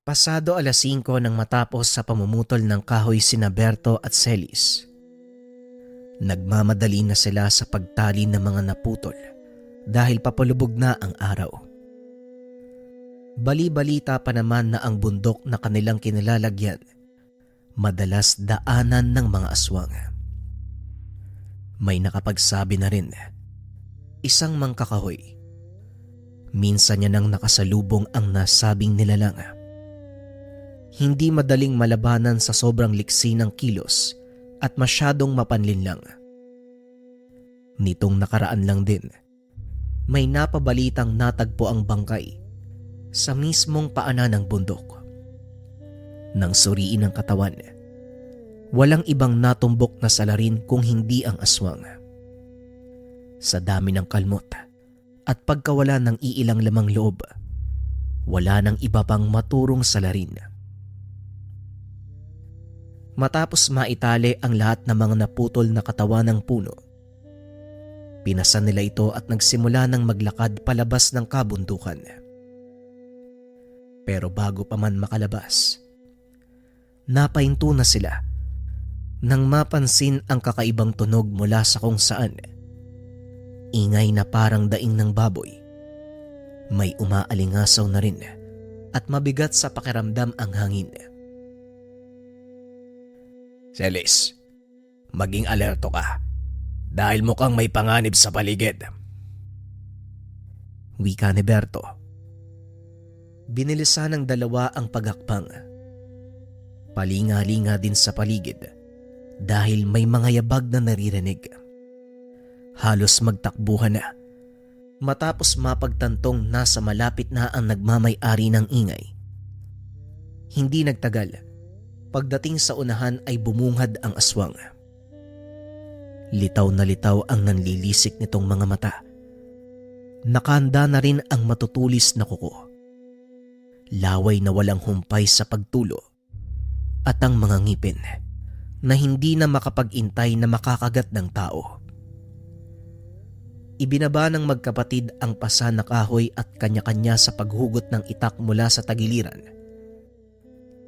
Pasado 5:00 nang matapos sa pamumutol ng kahoy sina Berto at Celis. Nagmamadali na sila sa pagtali ng mga naputol dahil papalubog na ang araw. Bali-balita pa naman na ang bundok na kanilang kinilalagyan madalas daanan ng mga aswang. May nakapagsabi na rin, isang mangkakahoy. Minsan niya nang nakasalubong ang nasabing nilalang. Hindi madaling malabanan sa sobrang liksi ng kilos at masyadong mapanlinlang. Nitong nakaraan lang din, may napabalitang natagpo ang bangkay sa mismong paanan ng bundok. Nang suriin ang katawan, walang ibang natumbok na salarin kung hindi ang aswang. Sa dami ng kalmot at pagkawala ng iilang lamang loob, wala nang iba pang maturong salarin. Matapos maitali ang lahat ng mga naputol na katawan ng puno, pinasan nila ito at nagsimula ng maglakad palabas ng kabundukan. Pero bago pa man makalabas, napahinto na sila nang mapansin ang kakaibang tunog mula sa kung saan. Ingay na parang daing ng baboy. May umaalingasaw na rin at mabigat sa pakiramdam ang hangin. Celis, maging alerto ka dahil mukhang may panganib sa paligid. Wika ni Berto. Binilisan ng dalawa ang paghakbang. Palinga-linga din sa paligid dahil may mga yabag na naririnig. Halos magtakbuhan na matapos mapagtantong nasa malapit na ang nagmamay-ari ng ingay. Hindi nagtagal, pagdating sa unahan ay bumungad ang aswang. Litaw na litaw ang nanlilisik nitong mga mata. Nakahanda na rin ang matutulis na kuko. Laway na walang humpay sa pagtulo at ang mga ngipin na hindi na makapag-intay na makakagat ng tao. Ibinaba ng magkapatid ang pasa na kahoy at kanya-kanya sa paghugot ng itak mula sa tagiliran.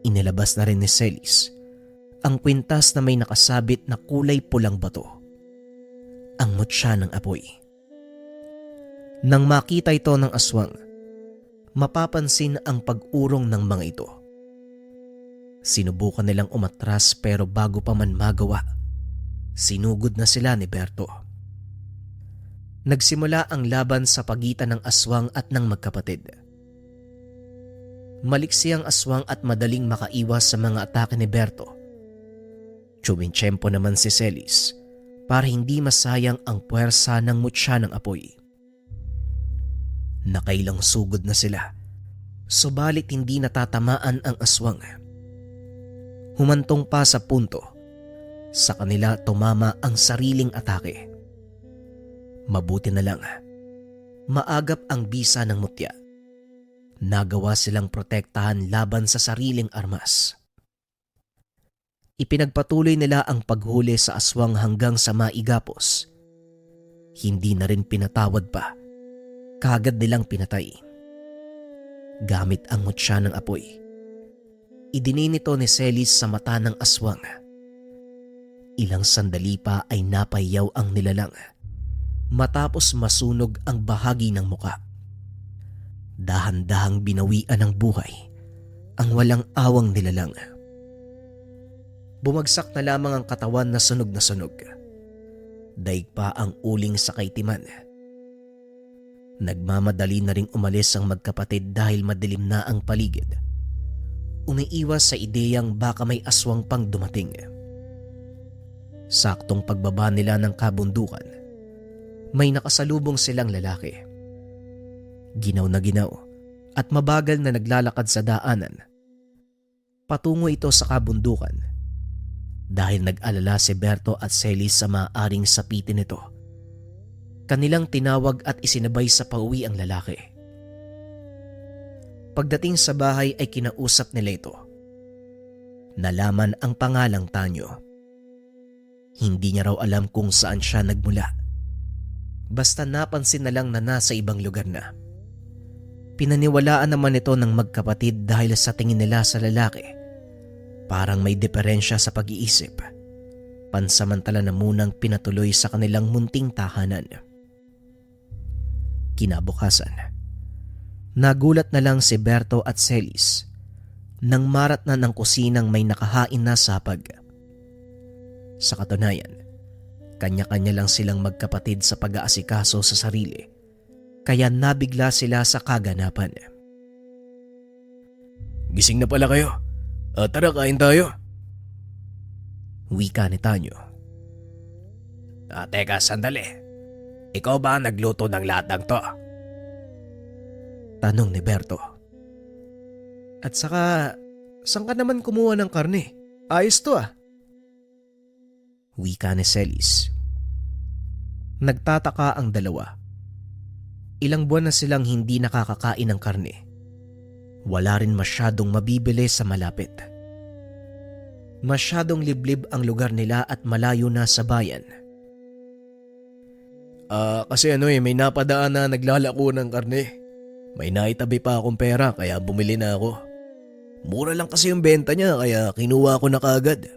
Inilabas na rin ni Celis ang kwintas na may nakasabit na kulay pulang bato, ang mutya ng apoy. Nang makita ito ng aswang, mapapansin ang pag-urong ng mga ito. Sinubukan nilang umatras pero bago pa man magawa, sinugod na sila ni Berto. Nagsimula ang laban sa pagitan ng aswang at ng magkapatid. Maliksi ang aswang at madaling makaiwas sa mga atake ni Berto. Tsuwintsyempo naman si Celis para hindi masayang ang puwersa ng mutya ng apoy. Nakailang sugod na sila, subalit hindi natatamaan ang aswang. Humantong pa sa punto, sa kanila tumama ang sariling atake. Mabuti na lang, maagap ang bisa ng mutya. Nagawa silang protektahan laban sa sariling armas. Ipinagpatuloy nila ang paghuli sa aswang hanggang sa maigapos. Hindi na rin pinatawad pa. Kaagad nilang pinatay. Gamit ang mutya ng apoy, idininito ni Celis sa mata ng aswang. Ilang sandali pa ay napayaw ang nilalang matapos masunog ang bahagi ng muka. Dahan-dahang binawian ng buhay ang walang awang nilalang. Bumagsak na lamang ang katawan na sunog na sunog. Daig pa ang uling sa kaitiman. Nagmamadali na ring umalis ang magkapatid dahil madilim na ang paligid. Umiiwas sa ideyang baka may aswang pang dumating. Saktong pagbaba nila ng kabundukan, may nakasalubong silang lalaki. Ginaw na ginaw at mabagal na naglalakad sa daanan. Patungo ito sa kabundukan dahil nag-alala si Berto at Celis sa maaaring sapitin nito. Kanilang tinawag at isinabay sa pauwi ang lalaki. Pagdating sa bahay ay kinausap nila ito. Nalaman ang pangalang Tanyo. Hindi niya raw alam kung saan siya nagmula. Basta napansin na lang na nasa ibang lugar na. Pinaniwalaan naman ito ng magkapatid dahil sa tingin nila sa lalaki. Parang may diferensya sa pag-iisip. Pansamantala na munang pinatuloy sa kanilang munting tahanan. Kinabukasan, nagulat na lang si Berto at Celis nang marat na ng kusinang may nakahain na sapag. Sa katunayan, kanya-kanya lang silang magkapatid sa pag-aasikaso sa sarili, kaya nabigla sila sa kaganapan. Gising na pala kayo. Tara, kain tayo. Wika ni Tanyo. Teka, sandali. Ikaw ba ang nagluto ng lahat ng to? Tanong ni Berto. At saka, saan ka naman kumuha ng karne? Ayos to ah. Wika ni Celis. Nagtataka ang dalawa. Ilang buwan na silang hindi nakakakain ng karne. Wala rin masyadong mabibili sa malapit. Masyadong liblib ang lugar nila at malayo na sa bayan. Kasi may napadaan na naglalako ng karne. May naitabi pa akong pera kaya bumili na ako. Mura lang kasi yung benta niya kaya kinuha ko na kaagad.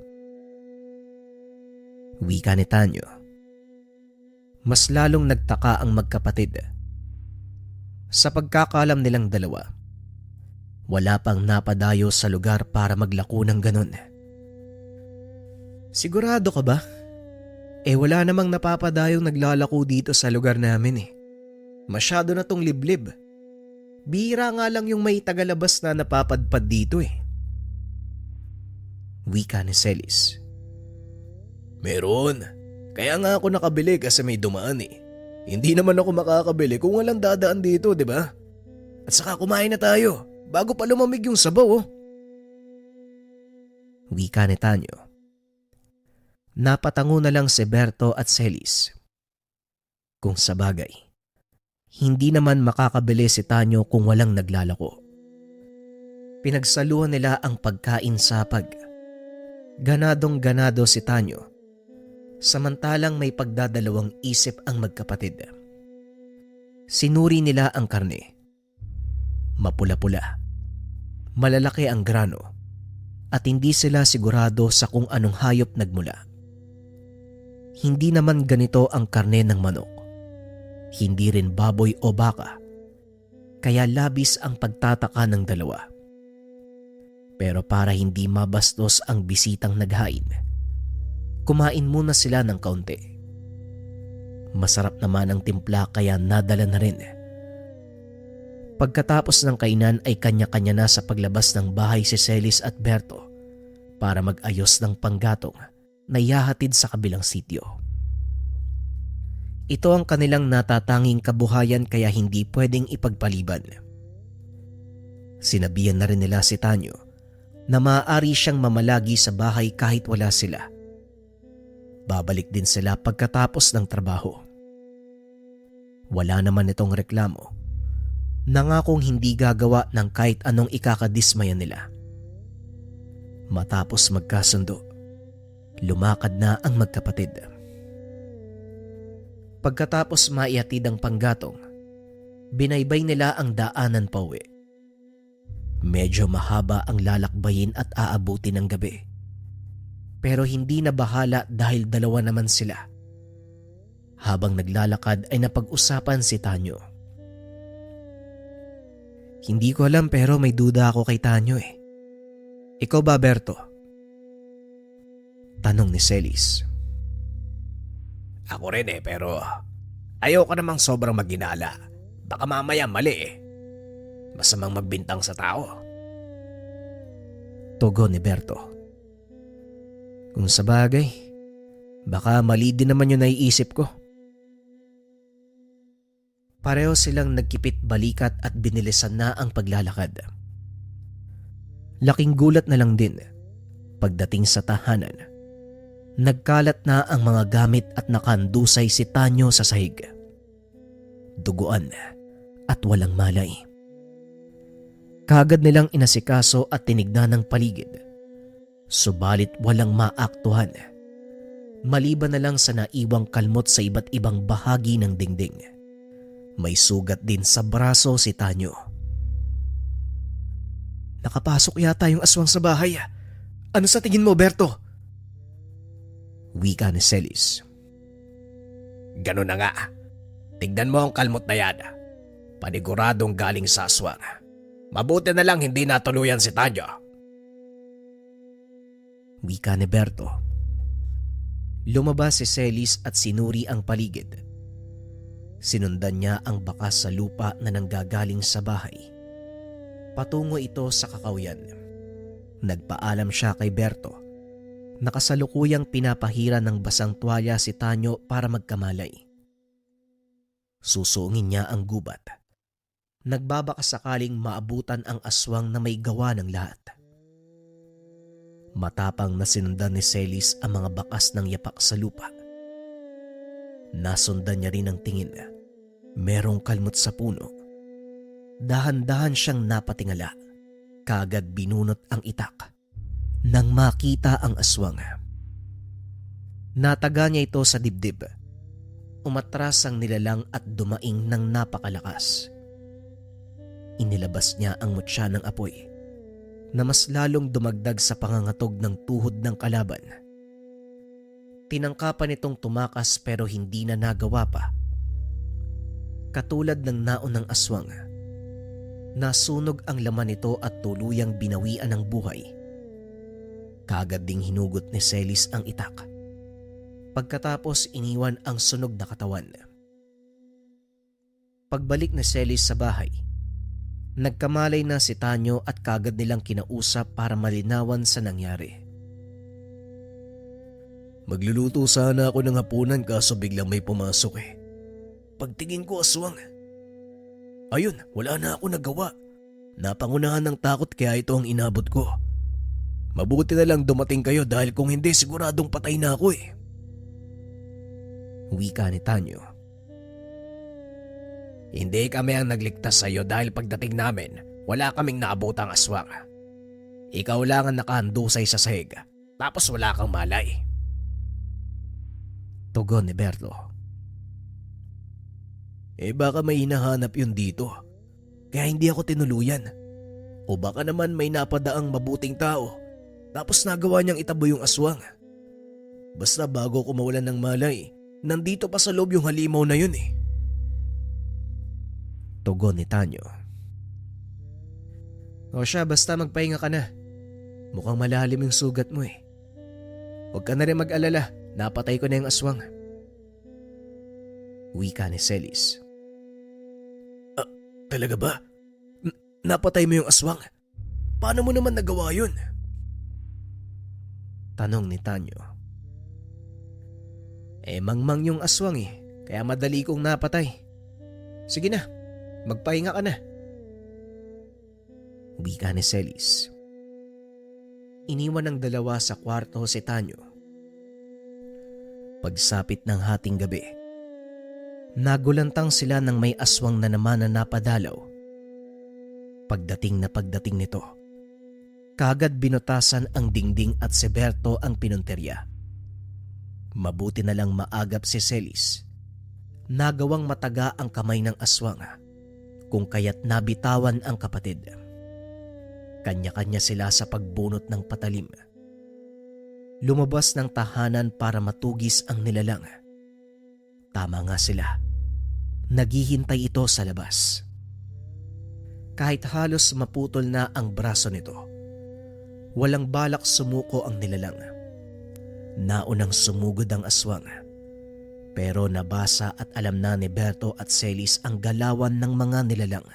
Wika ni Tanyo. Mas lalong nagtaka ang magkapatid. Sa pagkakalam nilang dalawa, wala pang napadayo sa lugar para maglako ng ganon. Sigurado ka ba? Wala namang napapadayong naglalako dito sa lugar namin eh. Masyado na tong liblib. Bihira nga lang yung may tagalabas na napapadpad dito eh. Wika ni Celis. Meron. Kaya nga ako nakabili kasi may dumaan eh. Hindi naman ako makakabili kung walang dadaan dito, di ba? At saka kumain na tayo bago pa lumamig yung sabaw oh. Wika ni Tanyo. Napatango na lang si Berto at Celis. Kung sa bagay, hindi naman makakabili si Tanyo kung walang naglalako. Pinagsaluhan nila ang pagkain sapag. Ganadong ganado si Tanyo. Samantalang may pagdadalawang isip ang magkapatid. Sinuri nila ang karne. Mapula-pula. Malalaki ang grano. At hindi sila sigurado sa kung anong hayop nagmula. Hindi naman ganito ang karne ng manok. Hindi rin baboy o baka. Kaya labis ang pagtataka ng dalawa. Pero para hindi mabastos ang bisitang naghain, kumain muna sila ng kaunti. Masarap naman ang timpla kaya nadala na rin. Pagkatapos ng kainan ay kanya-kanya na sa paglabas ng bahay si Celis at Berto para mag-ayos ng panggatong na ihahatid sa kabilang sityo. Ito ang kanilang natatanging kabuhayan kaya hindi pwedeng ipagpaliban. Sinabihan na rin nila si Tanyo na maaari siyang mamalagi sa bahay kahit wala sila. Babalik din sila pagkatapos ng trabaho. Wala naman itong reklamo. Nangakong hindi gagawa ng kahit anong ikakadismayan nila. Matapos magkasundo, lumakad na ang magkapatid. Pagkatapos maihatid ang panggatong, binaybay nila ang daanan pauwi. Medyo mahaba ang lalakbayin at aabuti ng gabi. Pero hindi na bahala dahil dalawa naman sila. Habang naglalakad ay napag-usapan si Tanyo. Hindi ko alam pero may duda ako kay Tanyo eh. Ikaw ba, Berto? Tanong ni Celis. Ako rin pero ayoko namang sobrang maginala. Baka mamaya mali eh. Masamang magbintang sa tao. Tugon ni Berto. Kung sa bagay, baka mali din naman yung naiisip ko. Pareho silang nagkipit balikat at binilisan na ang paglalakad. Laking gulat na lang din pagdating sa tahanan. Nagkalat na ang mga gamit at nakandusay si Tanyo sa sahig. Duguan at walang malay. Kaagad nilang inasikaso at tinignan ng paligid. Subalit walang maaktuhan. Maliban na lang sa naiwang kalmot sa iba't ibang bahagi ng dingding. May sugat din sa braso si Tanyo. Nakapasok yata yung aswang sa bahay. Ano sa tingin mo, Berto? Wika ni Celis. Ganun na nga. Tignan mo ang kalmot na yan. Paniguradong galing sa aswang. Mabuti na lang hindi natuluyan si Tanyo. Wika ni Berto. Lumabas si Celis at sinuri ang paligid. Sinundan niya ang bakas sa lupa na nanggagaling sa bahay. Patungo ito sa kakawyan. Nagpaalam siya kay Berto. Nakasalukuyang pinapahira ng basang tuwalya si Tanyo para magkamalay. Susungin niya ang gubat. Nagbabaka sakaling maabutan ang aswang na may gawa ng lahat. Matapang na sinundan ni Celis ang mga bakas ng yapak sa lupa. Nasundan niya rin ang tingin. Merong kalmot sa puno. Dahan-dahan siyang napatingala. Kaagad binunot ang itak. Nang makita ang aswang. Nataga niya ito sa dibdib. Umatras ang nilalang at dumaing ng napakalakas. Inilabas niya ang mutya ng apoy na mas lalong dumagdag sa pangangatog ng tuhod ng kalaban. Tinangkapan itong tumakas pero hindi na nagawa pa. Katulad ng naunang aswang, nasunog ang laman nito at tuluyang binawian ng buhay. Kaagad ding hinugot ni Celis ang itak. Pagkatapos iniwan ang sunog na katawan. Pagbalik ni Celis sa bahay, nagkamalay na si Tanyo at kaagad nilang kinausap para malinawan sa nangyari. Magluluto sana ako ng hapunan kaso biglang may pumasok eh. Pagtingin ko aswang. Ayun, wala na ako nagawa. Napangunahan ng takot kaya ito ang inabot ko. Mabuti na lang dumating kayo dahil kung hindi siguradong patay na ako eh. Wika ni Tanyo. Hindi kami ang nagligtas sa iyo dahil pagdating namin, wala kaming naabotang aswang. Ikaw lang ang nakahandusay sa sahig, tapos wala kang malay. Tugon ni Berto. Baka may hinahanap yun dito, kaya hindi ako tinuluyan. O baka naman may napadaang mabuting tao, tapos nagawa niyang itabo yung aswang. Basta bago ko mawalan ng malay, nandito pa sa loob yung halimaw na yun eh. Tugon ni Tanyo. O siya, basta magpahinga ka na. Mukhang malalim yung sugat mo eh. Huwag ka na rin mag-alala, napatay ko na yung aswang. Wika ni Celis. Talaga ba? Napatay mo yung aswang? Paano mo naman nagawa yun? Tanong ni Tanyo. Mangmang yung aswang eh, kaya madali kong napatay. Sige na, magpahinga ka na. Wika ni Celis. Iniwan ng dalawa sa kwarto si Tanyo. Pagsapit ng hating gabi, nagulantang sila ng may aswang na naman na napadalaw. Pagdating nito, kaagad binutasan ang dingding at si Berto ang pinunterya. Mabuti na lang maagap si Celis. Nagawang mataga ang kamay ng aswang, kung kaya't nabitawan ang kapatid. Kanya-kanya sila sa pagbunot ng patalim. Lumabas ng tahanan para matugis ang nilalang. Tama nga sila. Naghihintay ito sa labas. Kahit halos maputol na ang braso nito, walang balak sumuko ang nilalang. Naunang sumugod ang aswang, pero nabasa at alam na ni Berto at Celis ang galawan ng mga nilalang.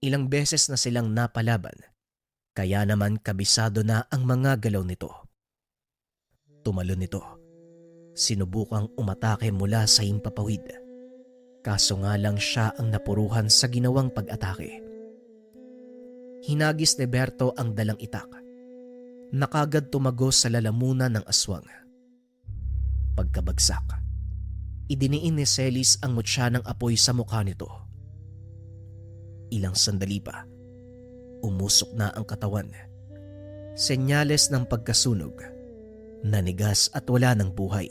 Ilang beses na silang napalaban, kaya naman kabisado na ang mga galaw nito. Tumalon ito. Sinubukang umatake mula sa himpapawid. Kaso nga lang siya ang napuruhan sa ginawang pag-atake. Hinagis ni Berto ang dalang itak. Nakagad tumagos sa lalamunan ng aswang. Pagkabagsak, idiniin ni Celis ang mutya ng apoy sa mukha nito. Ilang sandali pa, umusok na ang katawan. Senyales ng pagkasunog, nanigas at wala ng buhay.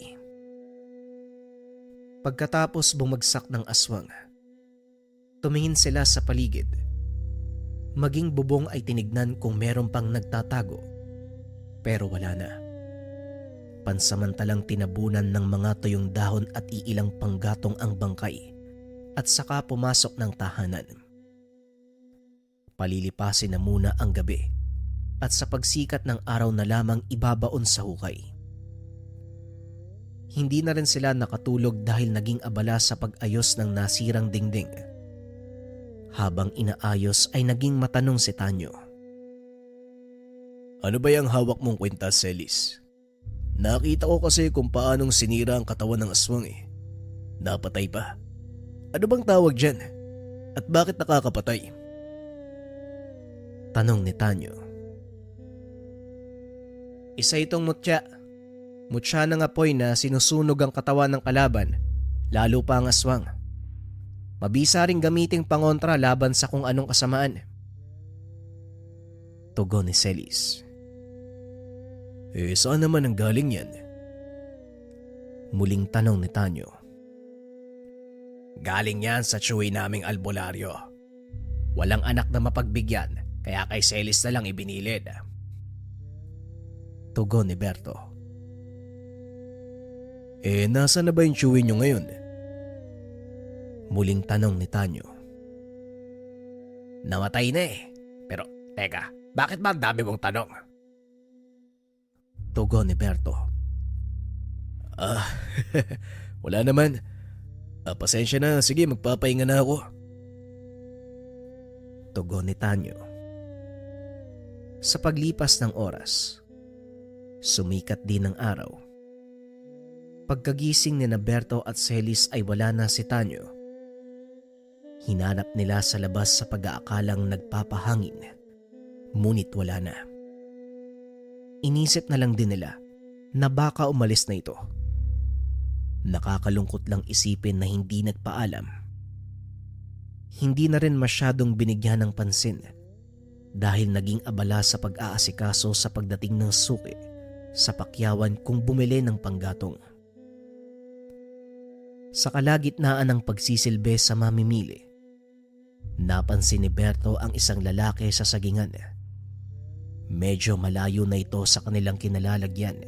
Pagkatapos bumagsak ng aswang, tumingin sila sa paligid. Maging bubong ay tinignan kung meron pang nagtatago. Pero wala na. Pansamantalang tinabunan ng mga tuyong dahon at iilang panggatong ang bangkay at saka pumasok ng tahanan. Palilipasin na muna ang gabi at sa pagsikat ng araw na lamang ibabaon sa hukay. Hindi na rin sila nakatulog dahil naging abala sa pag-ayos ng nasirang dingding. Habang inaayos ay naging matanong si Tanyo. Ano ba yung hawak mong kwintas, Celis? Nakita ko kasi kung paanong sinira ang katawan ng aswang eh. Napatay pa. Ano bang tawag dyan? At bakit nakakapatay? Tanong ni Tanyo. Isa itong mutya. Mutya ng apoy na sinusunog ang katawan ng kalaban, lalo pa ang aswang. Mabisa ring gamiting pangontra laban sa kung anong kasamaan. Tugon ni Celis. Saan naman ang galing yan? Muling tanong ni Tanyo. Galing yan sa tsuwi naming albularyo. Walang anak na mapagbigyan, kaya kay Celis na lang ibinilid. Tugon ni Berto. Nasa na ba yung tsuwi nyo ngayon? Muling tanong ni Tanyo. Namatay na eh. Pero teka, bakit ba ang dami mong tanong? Tugon ni Berto. Wala naman. Pasensya na, sige magpapahinga na ako. Tugon ni Tanyo. Sa paglipas ng oras, sumikat din ang araw. Pagkagising ni Berto at Celis ay wala na si Tanyo. Hinanap nila sa labas sa pag-aakalang nagpapahangin, ngunit wala na. Inisip na lang din nila na baka umalis na ito. Nakakalungkot lang isipin na hindi nagpaalam. Hindi na rin masyadong binigyan ng pansin dahil naging abala sa pag-aasikaso sa pagdating ng suki sa pakyawan kung bumili ng panggatong. Sa kalagitnaan ng pagsisilbi sa mamimili, napansin ni Berto ang isang lalaki sa sagingan. Medyo malayo na ito sa kanilang kinalalagyan,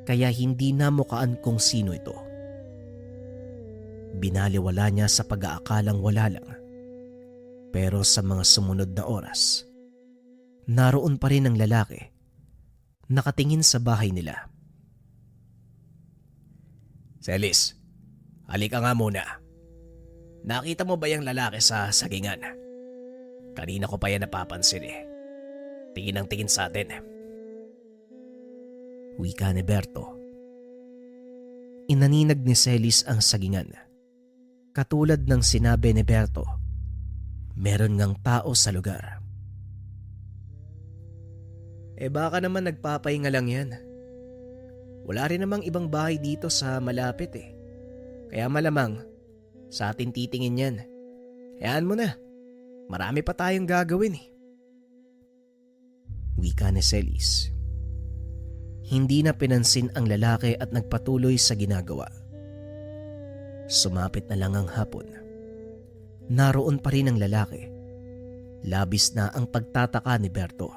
kaya hindi namukaan kung sino ito. Binaliwala niya sa pag-aakalang wala lang. Pero sa mga sumunod na oras, naroon pa rin ang lalaki, nakatingin sa bahay nila. Celis, halika nga muna. Nakita mo ba yung lalaki sa sagingan? Kanina ko pa yan napapansin eh. Tingin ang tingin sa atin. Wika ni Berto. Inaninag ni Celis ang sagingan. Katulad ng sinabi ni Berto, meron ngang tao sa lugar. Baka naman nagpapahinga lang yan. Wala rin namang ibang bahay dito sa malapit eh. Kaya malamang sa atin titingin yan. Hayaan mo na. Marami pa tayong gagawin eh. Wika ni Celis. Hindi na pinansin ang lalaki at nagpatuloy sa ginagawa. Sumapit na lang ang hapon. Naroon pa rin ang lalaki. Labis na ang pagtataka ni Berto.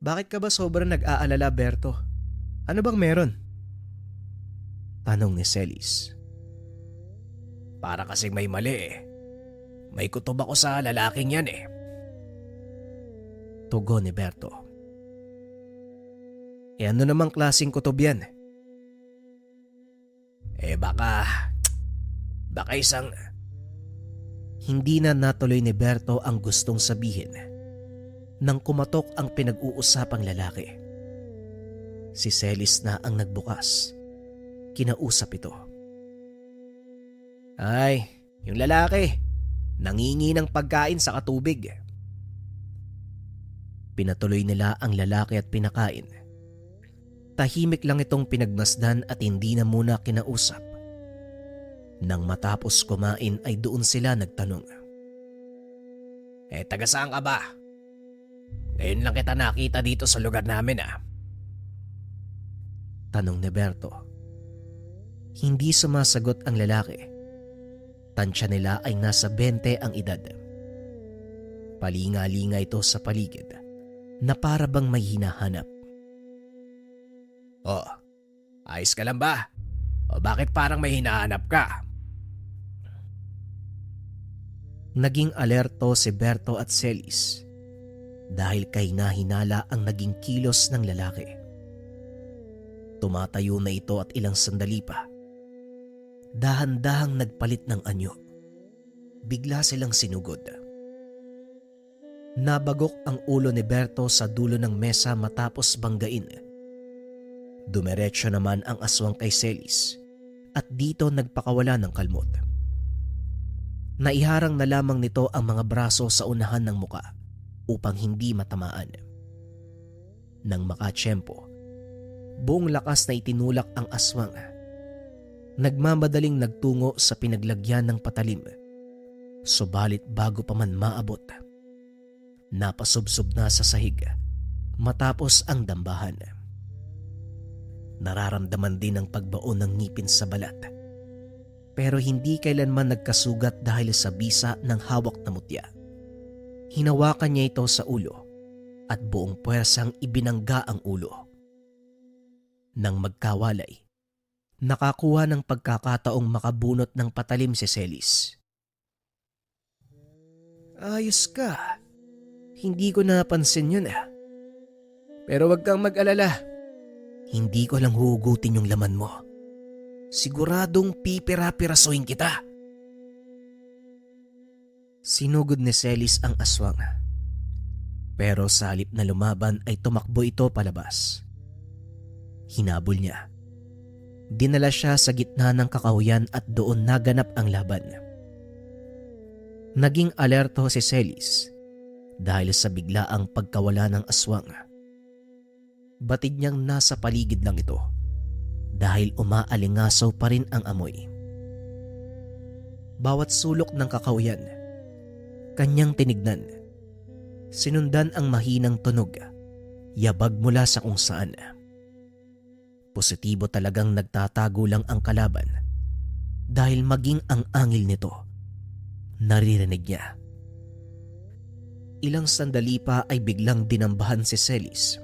Bakit ka ba sobrang nag-aalala, Berto? Ano bang meron? Tanong ni Celis. Para kasing may mali eh. May kutob ako sa lalaking yan eh. Tugon ni Berto. Ano namang klaseng kutob yan? Baka isang... Hindi na natuloy ni Berto ang gustong sabihin nang kumatok ang pinag-uusapang lalaki. Si Celis na ang nagbukas. Kinausap ito. Ay, yung lalaki. Nangingi ng pagkain sa katubig. Pinatuloy nila ang lalaki at pinakain. Tahimik lang itong pinagmasdan at hindi na muna kinausap. Nang matapos kumain ay doon sila nagtanong. Taga saan ka ba? Ngayon lang kita nakita dito sa lugar namin ah. Tanong ni Berto. Hindi sumasagot ang lalaki. Tansya nila ay nasa 20 ang edad. Palinga-linga ito sa paligid na para bang may hinahanap. Oh, ayos ka lang ba? O bakit parang may hinahanap ka? Naging alerto si Berto at Celis dahil kay nahinala ang naging kilos ng lalaki. Tumatayo na ito at ilang sandali pa. Dahan-dahang nagpalit ng anyo. Bigla silang sinugod. Nabagok ang ulo ni Berto sa dulo ng mesa matapos banggain. Dumiretso naman ang aswang kay Celis at dito nagpakawala ng kalmot. Naiharang na lamang nito ang mga braso sa unahan ng muka upang hindi matamaan. Nang makatsyempo, buong lakas na itinulak ang aswang. Nagmamadaling nagtungo sa pinaglagyan ng patalim. Subalit bago pa man maabot, napasubsob na sa sahig matapos ang dambahan. Nararamdaman din ang pagbaon ng ngipin sa balat. Pero hindi kailanman nagkasugat dahil sa bisa ng hawak na mutya. Hinawakan niya ito sa ulo at buong puwersang ibinangga ang ulo. Nang magkawalay, nakakuha ng pagkakataong makabunot ng patalim si Celis. Ayos ka. Hindi ko napansin yun . Pero wag kang mag-alala. Hindi ko lang huhugutin yung laman mo. Siguradong pipira-pirasuhin kita. Sinugod ni Celis ang aswang. Pero sa halip na lumaban ay tumakbo ito palabas. Hinabol niya. Dinala siya sa gitna ng kakahuyan at doon naganap ang laban. Naging alerto si Celis dahil sa biglaang pagkawala ng aswang. Batid niyang nasa paligid lang ito dahil umaalingasaw pa rin ang amoy. Bawat sulok ng kakahuyan, kanyang tinignan. Sinundan ang mahinang tunog, yabag mula sa kung saan. Positibo talagang nagtatago lang ang kalaban dahil maging ang angil nito, naririnig niya. Ilang sandali pa ay biglang dinambahan si Celis.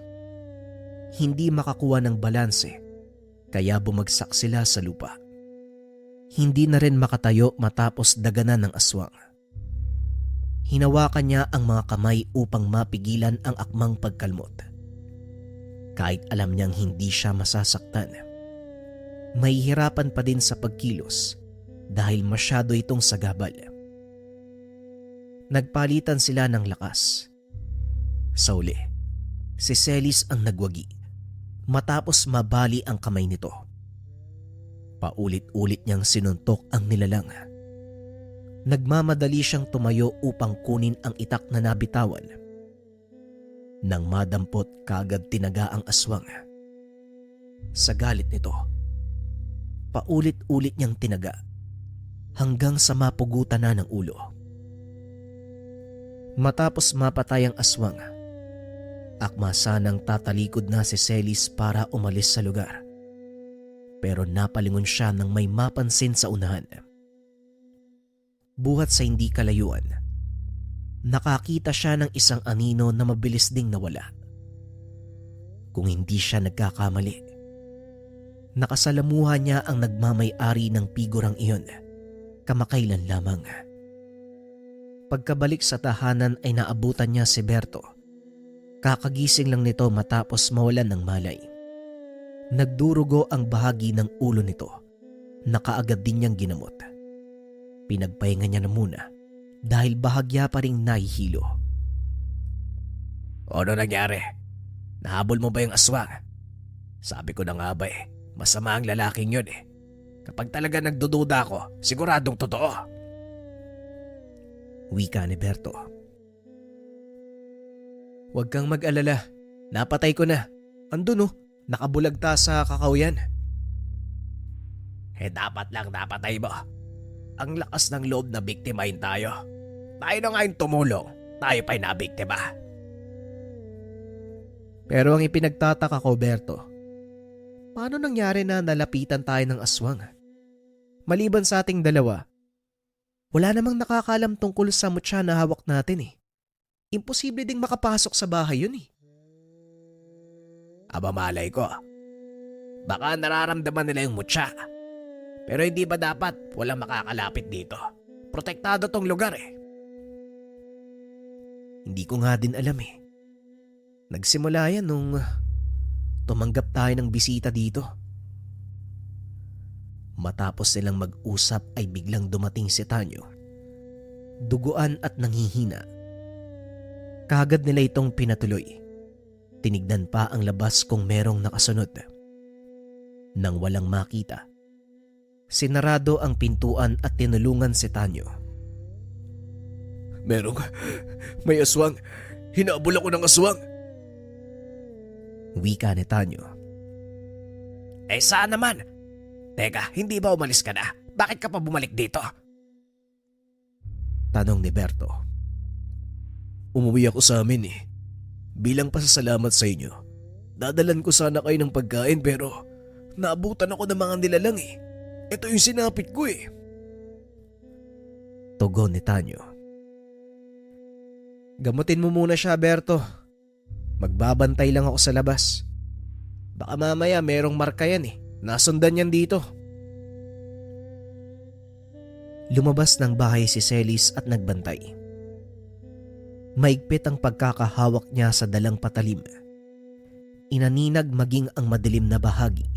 Hindi makakuha ng balanse kaya bumagsak sila sa lupa. Hindi na rin makatayo matapos daganan ng aswang. Hinawakan niya ang mga kamay upang mapigilan ang akmang pagkalmot. Kahit alam niyang hindi siya masasaktan, mahihirapan pa din sa pagkilos dahil masyado itong sagabal. Nagpalitan sila ng lakas. Sa uli, si Celis ang nagwagi matapos mabali ang kamay nito. Paulit-ulit niyang sinuntok ang nilalang. Nagmamadali siyang tumayo upang kunin ang itak na nabitawan. Nang madampot, kaagad tinaga ang aswang. Sa galit nito, paulit-ulit niyang tinaga hanggang sa mapugutan na ng ulo. Matapos mapatay ang aswang, akma sanang tatalikod na si Celis para umalis sa lugar. Pero napalingon siya nang may mapansin sa unahan. Buhat sa hindi kalayuan, nakakita siya ng isang anino na mabilis ding nawala. Kung hindi siya nagkakamali, nakasalamuha niya ang nagmamay-ari ng pigurang iyon kamakailan lamang. Pagkabalik sa tahanan ay naabutan niya si Berto. Kakagising lang nito matapos mawalan ng malay. Nagdurugo ang bahagi ng ulo nito na kaagad din niyang ginamot. Pinagpahinga niya na muna dahil bahagya pa ring nahihilo. Ano nangyari? Nahabol mo ba yung aswang? Sabi ko na nga ba masama ang lalaking yun . Kapag talaga nagdududa ako, siguradong totoo. Wika ni Berto. Huwag kang mag-alala. Napatay ko na. Andun nakabulagta sa kakahuyan. Dapat lang napatay mo. Ang lakas ng loob na biktimahin tayo. Tayo na nga yung tumulong. Tayo pa'y nabiktima. Pero ang ipinagtataka ko, Berto, paano nangyari na nalapitan tayo ng aswang? Maliban sa ating dalawa, wala namang nakakalam tungkol sa mutya na hawak natin . Imposible ding makapasok sa bahay yun eh. Aba malay ko. Baka nararamdaman nila yung mutya. Pero hindi ba dapat walang makakalapit dito? Protektado tong lugar eh. Hindi ko nga din alam eh. Nagsimula yan nung tumanggap tayo ng bisita dito. Matapos nilang mag-usap ay biglang dumating si Tanyo. Duguan at nanghihina. Kaagad nila itong pinatuloy. Tinignan pa ang labas kung merong nakasunod. Nang walang makita, sinarado ang pintuan at tinulungan si Tanyo. May aswang. Hinabol ako ng aswang. Wika ni Tanyo. Eh saan naman? Teka, hindi ba umalis ka na? Bakit ka pa bumalik dito? Tanong ni Berto. Umuwi ako sa amin eh. Bilang pasasalamat sa inyo. Dadalan ko sana kayo ng pagkain pero naabutan ako ng mga nilalang eh. Ito yung sinapit ko eh. Tugon ni Tanyo. Gamutin mo muna siya, Berto. Magbabantay lang ako sa labas. Baka mamaya merong marka yan eh. Nasundan yan dito. Lumabas ng bahay si Celis at nagbantay. Maigpit ang pagkakahawak niya sa dalang patalim. Inaninag maging ang madilim na bahagi.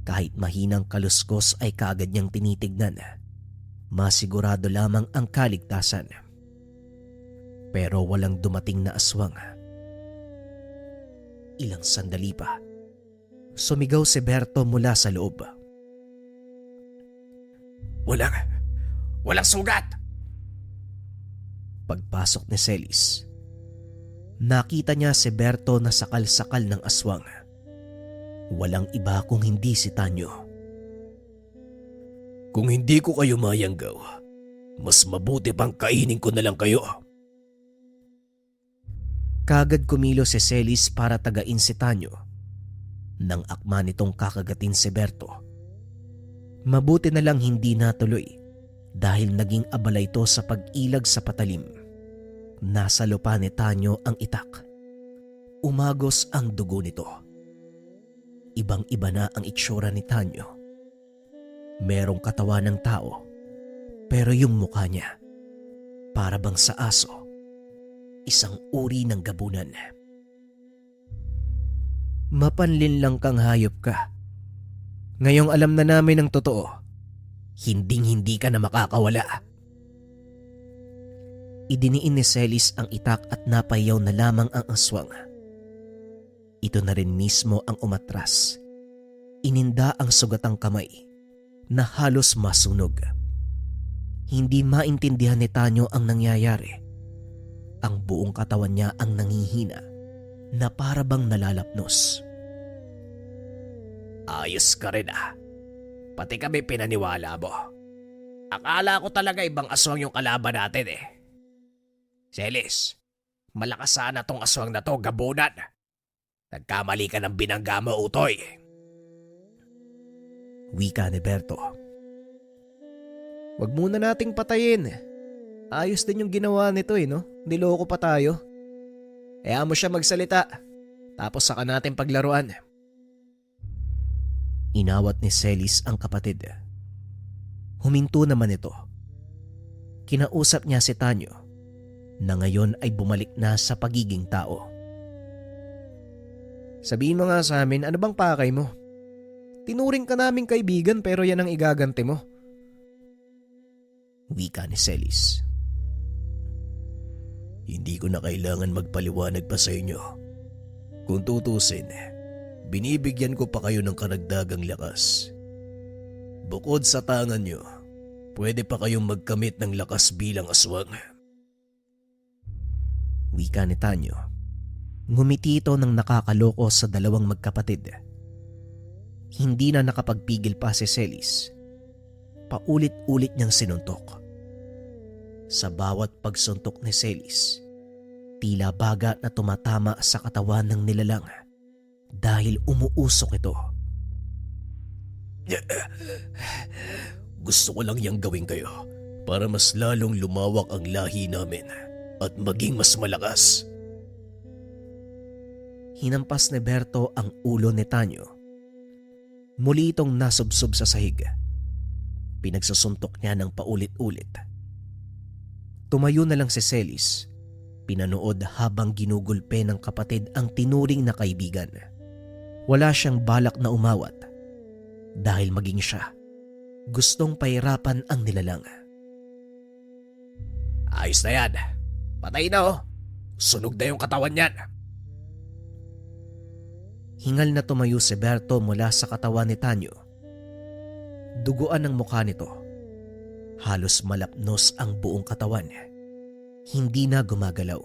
Kahit mahinang kaluskos ay kaagad niyang tinitignan. Masigurado lamang ang kaligtasan. Pero walang dumating na aswang. Ilang sandali pa, sumigaw si Berto mula sa loob. Walang sugat! Pagpasok ni Celis, nakita niya si Berto na sakal-sakal ng aswang. Walang iba kung hindi si Tanyo. Kung hindi ko kayo mayanggaw, mas mabuti pang kainin ko na lang kayo. Kagad kumilo si Celis para tagain si Tanyo. Nang akma nitong kakagatin si Berto, mabuti na lang hindi natuloy dahil naging abala ito sa pag-ilag sa patalim. Nasa lupa ni Tanyo ang itak. Umagos ang dugo nito. Ibang-iba na ang itsura ni Tanyo. Merong katawan ng tao, pero yung mukha niya para bang sa aso. Isang uri ng gabunan. Mapanlin lang kang hayop ka. Ngayong alam na namin ang totoo, hinding-hindi ka na makakawala. Idiniin ni Celis ang itak at napayaw na lamang ang aswang. Ito na rin mismo ang umatras. Ininda ang sugatang kamay na halos masunog. Hindi maintindihan ni Tanyo ang nangyayari. Ang buong katawan niya ang nangihina na para bang nalalapnos. Ayos ka rin ah. Pati kami pinaniwala mo. Akala ko talaga ibang aswang yung kalaban natin eh. Celis, malakas sana tong aswang na to, gabunan. Nagkamali ka ng binangga mo, utoy. Wika ni Berto. Wag muna nating patayin. Ayos din yung ginawa nito eh, no? Niloko pa tayo. Kaya mo siya magsalita. Tapos saka natin paglaruan. Inawat ni Celis ang kapatid. Huminto naman ito. Kinausap niya si Tanyo na ngayon ay bumalik na sa pagiging tao. Sabihin mo nga sa amin, ano bang pakay mo? Tinuring ka naming kaibigan pero yan ang igaganti mo. Wika ni Celis. Hindi ko na kailangan magpaliwanag pa sa inyo. Kung tutusin, binibigyan ko pa kayo ng karagdagang lakas. Bukod sa tangan nyo, pwede pa kayong magkamit ng lakas bilang aswang. Wika ni Tanyo. Ngumiti ito ng nakakaloko sa dalawang magkapatid. Hindi na nakapagpigil pa si Celis. Paulit-ulit niyang sinuntok. Sa bawat pagsuntok ni Celis, tila baga na tumatama sa katawan ng nilalang dahil umuusok ito. Gusto ko lang yang gawin kayo para mas lalong lumawak ang lahi namin at maging mas malakas. Hinampas ni Berto ang ulo ni Tanyo. Muli itong nasubsob sa sahig. Pinagsusuntok niya ng paulit-ulit. Tumayo na lang si Celis. Pinanood habang ginugulpe ng kapatid ang tinuring na kaibigan. Wala siyang balak na umawat dahil maging siya gustong pahirapan ang nilalang. Ayos na yan. Patay na oh. Sunog na yung katawan niyan. Hingal na tumayo si Berto mula sa katawan ni Tanyo. Duguan ang mukha nito. Halos malapnos ang buong katawan. Hindi na gumagalaw.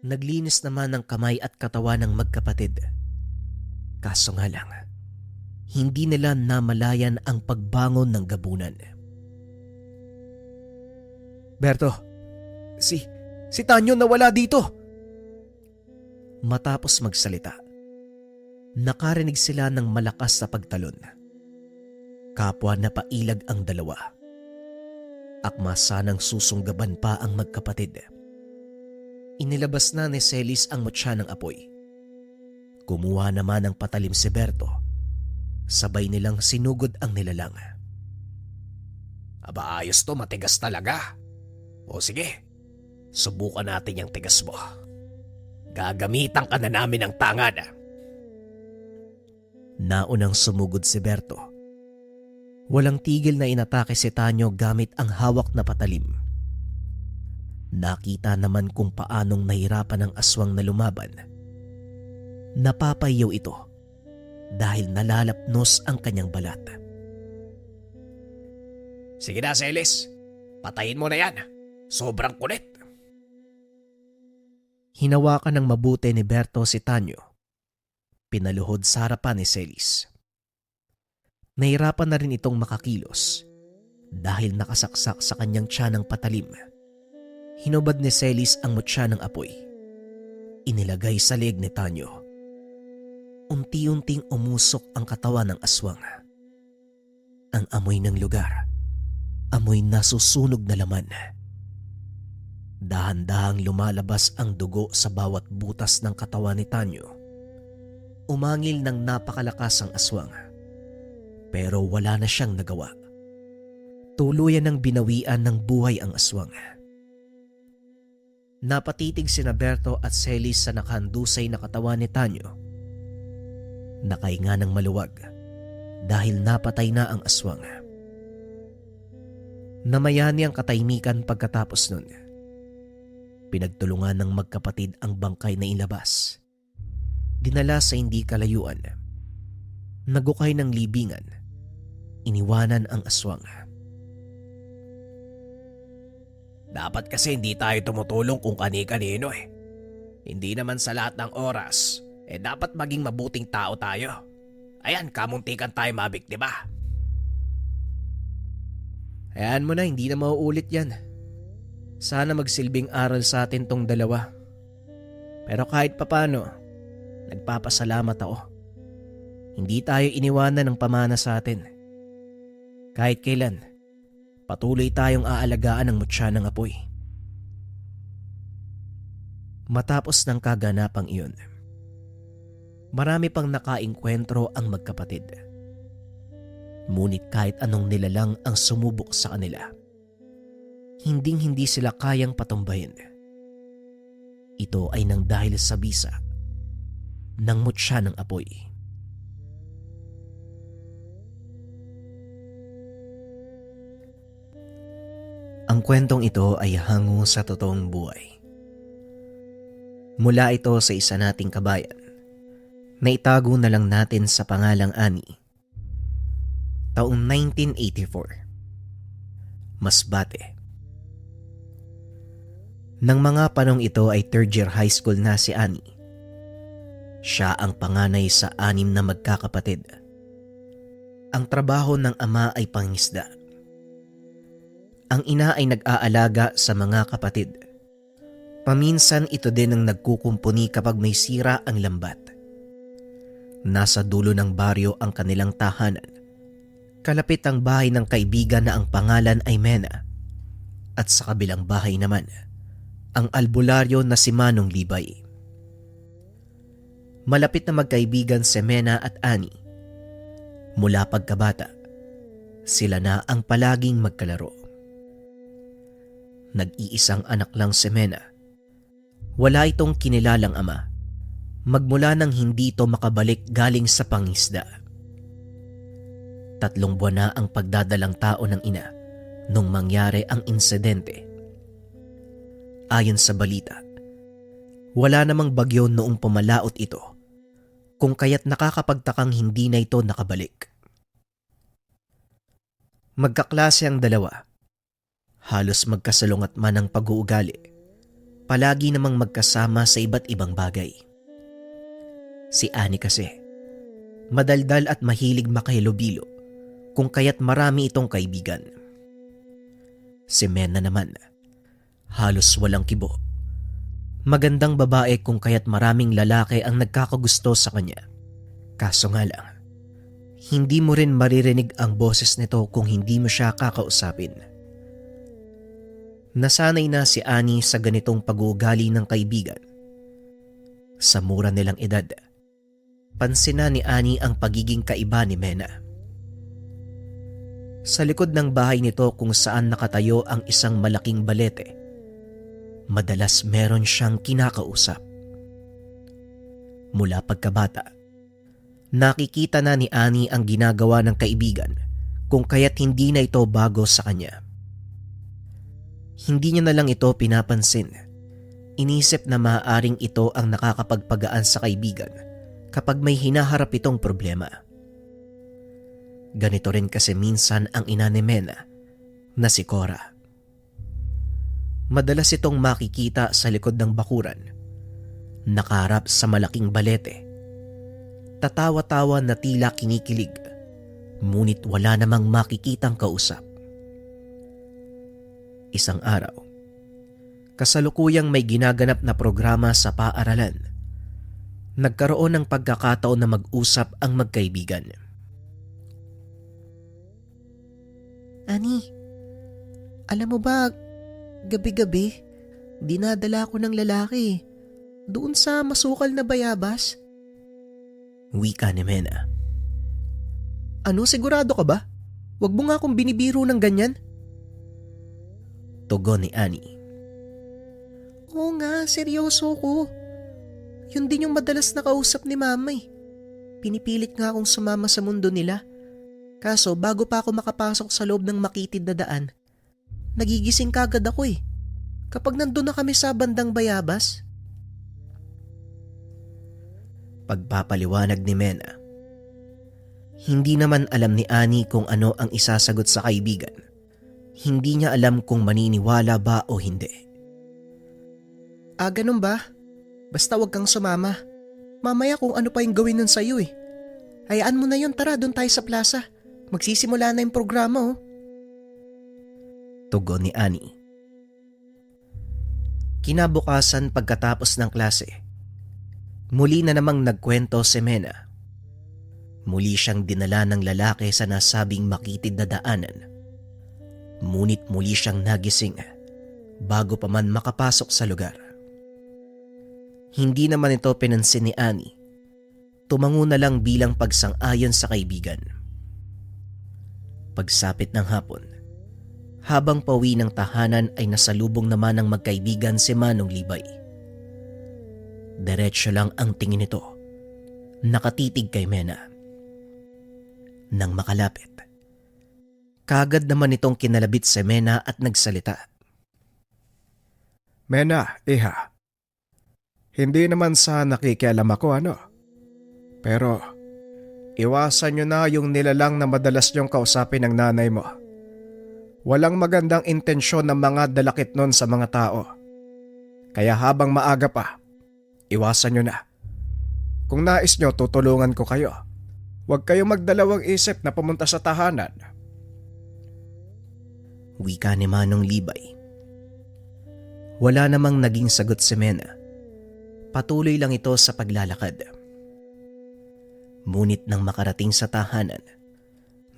Naglinis naman ng kamay at katawan ng magkapatid. Kaso nga lang, hindi nila namalayan ang pagbangon ng gabunan. Berto, si Tanyo nawala dito. Matapos magsalita, nakarinig sila ng malakas na pagtalon. Kapwa na pailag ang dalawa. Akma sanang susunggaban pa ang magkapatid. Inilabas na ni Celis ang mutya ng apoy. Kumuha naman ng patalim si Berto. Sabay nilang sinugod ang nilalang. Aba ayos to, matigas talaga. O sige, subukan natin yung tigas mo. Gagamitan ka na namin ng tangad. Naunang sumugod si Berto. Walang tigil na inatake si Tanyo gamit ang hawak na patalim. Nakita naman kung paanong nahirapan ang aswang na lumaban. Napapayaw ito dahil nalalapnos ang kanyang balat. Sige na, Celis. Patayin mo na yan. Sobrang kulit. Hinawakan ng mabuti ni Berto si Tanyo. Pinaluhod sa harapan ni Celis. Nahirapan na rin itong makakilos dahil nakasaksak sa kanyang tiyan ng patalim. Hinubad ni Celis ang mutya ng apoy. Inilagay sa leeg ni Tanyo. Unti-unting umusok ang katawan ng aswang. Ang amoy ng lugar, amoy nasusunog na laman. Dahan-dahang lumalabas ang dugo sa bawat butas ng katawan ni Tanyo. Umangil ng napakalakas ang aswang. Pero wala na siyang nagawa. Tuluyan ng binawian ng buhay ang aswang. Napatitig sina Berto at Celis sa nakahandusay na katawan ni Tanyo. Nakahinga ng maluwag dahil napatay na ang aswang. Namayani ang katahimikan pagkatapos nun. Pinagtulungan ng magkapatid ang bangkay na ilabas. Dinala sa hindi kalayuan. Nagukay ng libingan. Iniwanan ang aswang. Dapat kasi hindi tayo tumutulong kung kani-kanino eh. Hindi naman sa lahat ng oras, dapat maging mabuting tao tayo. Ayan, kamuntikan tayo mabiktima. Hayaan mo na, hindi na mauulit yan. Sana magsilbing aral sa atin tong dalawa. Pero kahit papano, nagpapasalamat ako. Hindi tayo iniwanan ng pamana sa atin. Kahit kailan, patuloy tayong aalagaan ng mutya ng apoy. Matapos ng kaganapang iyon, marami pang nakaengkwentro ang magkapatid. Ngunit kahit anong nilalang ang sumubok sa kanila, hinding-hindi sila kayang patumbahin. Ito ay nang dahil sa bisa ng mutya ng apoy. Ang kwentong ito ay hango sa totoong buhay. Mula ito sa isa nating kabayan na itago na lang natin sa pangalang Ani. Taong 1984. Masbate. Nang mga panong ito ay third year high school na si Ani. Siya ang panganay sa 6 na magkakapatid. Ang trabaho ng ama ay pangingisda. Ang ina ay nag-aalaga sa mga kapatid. Paminsan ito din ang nagkukumpuni kapag may sira ang lambat. Nasa dulo ng baryo ang kanilang tahanan. Kalapit ang bahay ng kaibigan na ang pangalan ay Mena. At sa kabilang bahay naman ang albularyo na si Manong Libay. Malapit na magkaibigan si Mena at Ani. Mula pagkabata, sila na ang palaging magkalaro. Nag-iisang anak lang si Mena. Wala itong kinilalang ama, magmula nang hindi ito makabalik galing sa pangisda. 3 buwan na ang pagdadalang tao ng ina nung mangyari ang insidente. Ayon sa balita, wala namang bagyo noong pumalaot ito, kung kaya't nakakapagtakang hindi na ito nakabalik. Magkaklase ang dalawa. Halos magkasalungat man ang pag-uugali. Palagi namang magkasama sa iba't ibang bagay. Si Ani kasi, madaldal at mahilig makahilubilo, kung kaya't marami itong kaibigan. Si Mena naman, halos walang kibo. Magandang babae kung kaya't maraming lalaki ang nagkakagusto sa kanya. Kaso nga lang, hindi mo rin maririnig ang boses nito kung hindi mo siya kakausapin. Nasanay na si Ani sa ganitong pag-uugali ng kaibigan. Sa mura nilang edad, pansin na ni Ani ang pagiging kaiba ni Mena. Sa likod ng bahay nito kung saan nakatayo ang isang malaking balete, madalas meron siyang kinakausap. Mula pagkabata, nakikita na ni Ani ang ginagawa ng kaibigan kung kaya't hindi na ito bago sa kanya. Hindi niya na lang ito pinapansin. Inisip na maaaring ito ang nakakapagpagaan sa kaibigan kapag may hinaharap itong problema. Ganito rin kasi minsan ang ina ni Mena na si Cora. Madalas itong makikita sa likod ng bakuran, nakaharap sa malaking balete. Tatawa-tawa na tila kinikilig, ngunit wala namang makikitang kausap. Isang araw, kasalukuyang may ginaganap na programa sa paaralan. Nagkaroon ng pagkakataon na mag-usap ang magkaibigan. Ani, alam mo ba, gabi-gabi, dinadala ko ng lalaki doon sa masukal na bayabas. Wika ni Mena. Ano, sigurado ka ba? Huwag mo nga akong binibiro ng ganyan. Tugon ni Ani. Oo nga, seryoso ko. Yun din yung madalas nakausap ni mama eh. Pinipilit nga akong sumama sa mundo nila. Kaso bago pa ako makapasok sa loob ng makitid na daan, nagigising kagad ako eh. Kapag nandun na kami sa bandang bayabas. Pagpapaliwanag ni Mena. Hindi naman alam ni Ani kung ano ang isasagot sa kaibigan. Hindi niya alam kung maniniwala ba o hindi. Ganun ba? Basta wag kang sumama. Mamaya kung ano pa yung gawin nun sa'yo eh. Hayaan mo na yun, tara doon tayo sa plaza. Magsisimula na yung programa oh. Tugon ni Ani. Kinabukasan pagkatapos ng klase, muli na namang nagkwento si Mena. Muli siyang dinala ng lalaki sa nasabing makitid na daanan. Ngunit muli siyang nagising bago pa man makapasok sa lugar. Hindi naman ito pinansin ni Ani. Tumango na lang bilang pagsang-ayon sa kaibigan. Pagsapit ng hapon, habang pauwi ng tahanan ay nasalubong naman ng magkaibigan si Manong Libay. Diretso lang ang tingin nito, nakatitig kay Mena. Nang makalapit, kagad naman itong kinalabit si Mena at nagsalita. Mena, iha. Hindi naman sa nakikialam ako Pero iwasan nyo na yung nilalang na madalas nyong kausapin ng nanay mo. Walang magandang intensyon ng mga dalakit nun sa mga tao. Kaya habang maaga pa, iwasan nyo na. Kung nais nyo, tutulungan ko kayo. Huwag kayong magdalawang isip na pumunta sa tahanan. Wika ni Manong Libay. Wala namang naging sagot si Mena. Patuloy lang ito sa paglalakad. Ngunit nang makarating sa tahanan,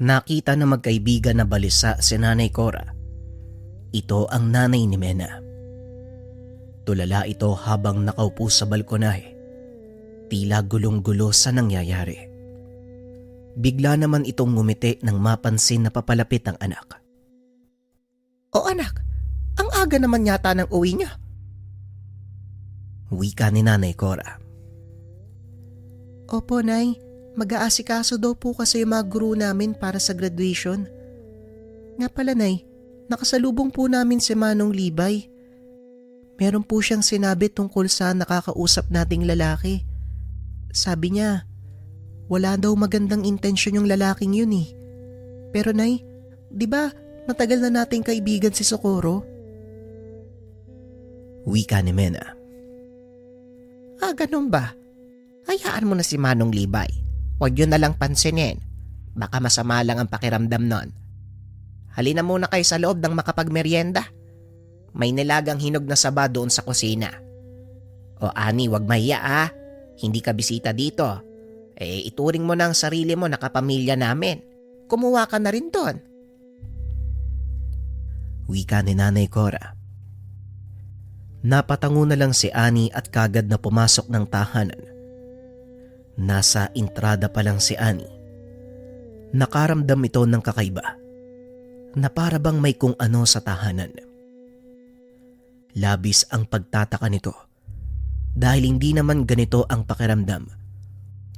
nakita na magkaibigan na balisa si Nanay Cora. Ito ang nanay ni Mena. Tulala ito habang nakaupo sa balkonahe. Tila gulong-gulo sa nangyayari. Bigla naman itong ngumiti nang mapansin na papalapit ang anak. O anak, ang aga naman yata ng uwi niya. Wika ni Nanay Cora. Opo, Nay. Mag-aasikaso daw po kasi yung mga guro namin para sa graduation. Nga pala, Nay, nakasalubong po namin si Manong Libay. Meron po siyang sinabi tungkol sa nakakausap nating lalaki. Sabi niya, wala daw magandang intensyon yung lalaking yun eh. Pero Nay, di ba matagal na nating kaibigan si Socorro? Wika ni Mena. Ganun ba? Hayaan mo na si Manong Libay. Huwag yun na lang pansinin. Baka masama lang ang pakiramdam nun. Halina muna kayo sa loob ng makapagmeryenda. May nilagang hinog na saba doon sa kusina. O Ani, wag mahiya ah. Hindi ka bisita dito. Ituring mo na ang sarili mo na kapamilya namin. Kumuha ka na rin doon. Wika ni Nanay Cora. Napatango na lang si Ani at kagad na pumasok ng tahanan. Nasa entrada pa lang si Ani. Nakaramdam ito ng kakaiba. Na para bang may kung ano sa tahanan. Labis ang pagtataka nito dahil hindi naman ganito ang pakiramdam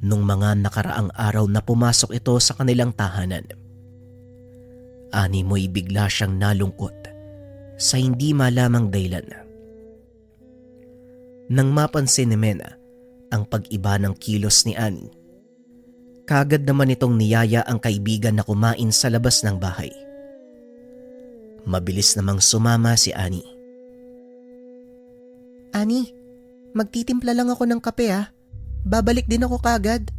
nung mga nakaraang araw na pumasok ito sa kanilang tahanan. Ani mo'y bigla siyang nalungkot sa hindi malamang dahilan. Nang mapansin ni Mena ang pag-iba ng kilos ni Ani, kagad naman itong niyaya ang kaibigan na kumain sa labas ng bahay. Mabilis namang sumama si Ani. Ani, magtitimpla lang ako ng kape ah. Babalik din ako kagad.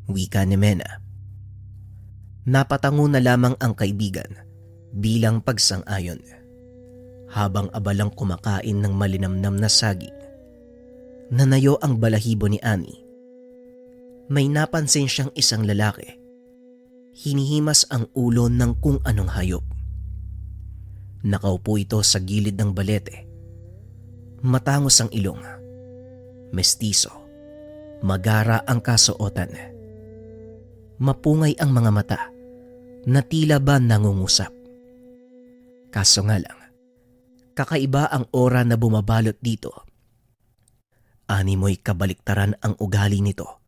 Wika ni Mena. Napatango na lamang ang kaibigan bilang pagsang-ayon. Habang abalang kumakain ng malinamnam na saging, nanayo ang balahibo ni Ani. May napansin siyang isang lalaki. Hinihimas ang ulo ng kung anong hayop. Nakaupo ito sa gilid ng balete. Matangos ang ilong. Mestizo. Magara ang kasuotan. Mapungay ang mga mata na tila ba nangungusap. Kaso nga lang, kakaiba ang aura na bumabalot dito. Ani mo'y kabaliktaran ang ugali nito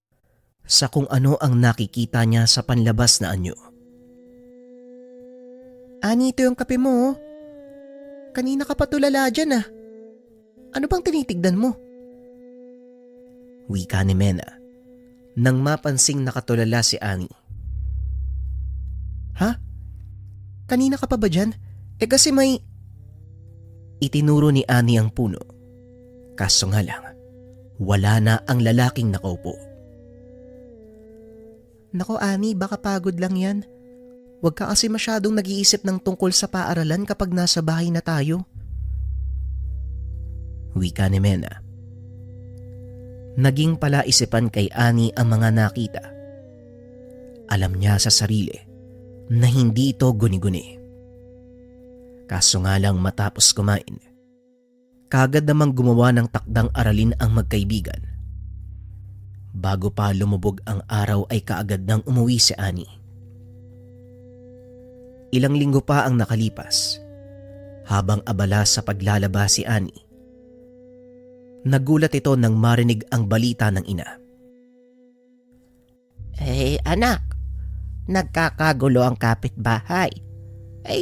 sa kung ano ang nakikita niya sa panlabas na anyo. Ani, ito yung kape mo oh. Kanina ka pa tulala dyan ah. Ano bang tinitigdan mo? Wika ni Mena nang mapansing nakatulala si Ani. Ha? Kanina ka pa ba dyan? Kasi may... Itinuro ni Ani ang puno. Kaso nga lang, wala na ang lalaking nakaupo. Nako Ani, baka pagod lang yan. Huwag ka kasi masyadong nag-iisip ng tungkol sa paaralan kapag nasa bahay na tayo. Wika ni Mena. Naging palaisipan kay Ani ang mga nakita. Alam niya sa sarili na hindi ito guni-guni. Kaso nga lang matapos kumain, kagad namang gumawa ng takdang aralin ang magkaibigan. Bago pa lumubog ang araw ay kaagad nang umuwi si Ani. Ilang linggo pa ang nakalipas. Habang abala sa paglalaba si Ani, nagulat ito nang marinig ang balita ng ina. Anak, nagkakagulo ang kapitbahay.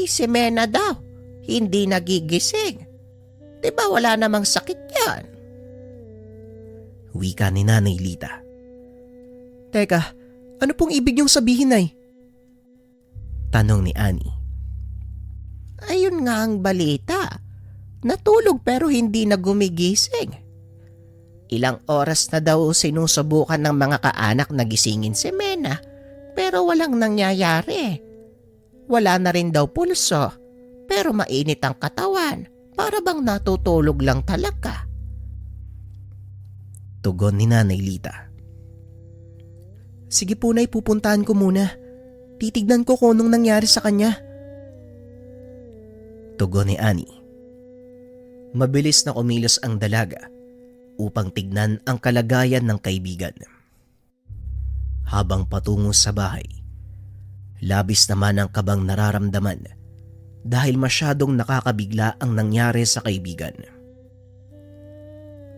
Si Mena daw, hindi nagigising. Diba wala namang sakit yan? Wika ni Nanay Lita. Teka, ano pong ibig niyong sabihin, Nay? Tanong ni Ani. Ayun nga ang balita. Natulog pero hindi na gumigising. Ilang oras na daw sinusubukan ng mga kaanak na gisingin si Mena pero walang nangyayari. Wala na rin daw pulso pero mainit ang katawan para bang natutulog lang talaga. Tugon ni Nanay Lita. Sige po Nay, pupuntahan ko muna. Titignan ko kung anong nangyari sa kanya. Tugon ni Ani. Mabilis na kumilos ang dalaga upang tignan ang kalagayan ng kaibigan. Habang patungo sa bahay, labis naman ang kabang nararamdaman dahil masyadong nakakabigla ang nangyari sa kaibigan.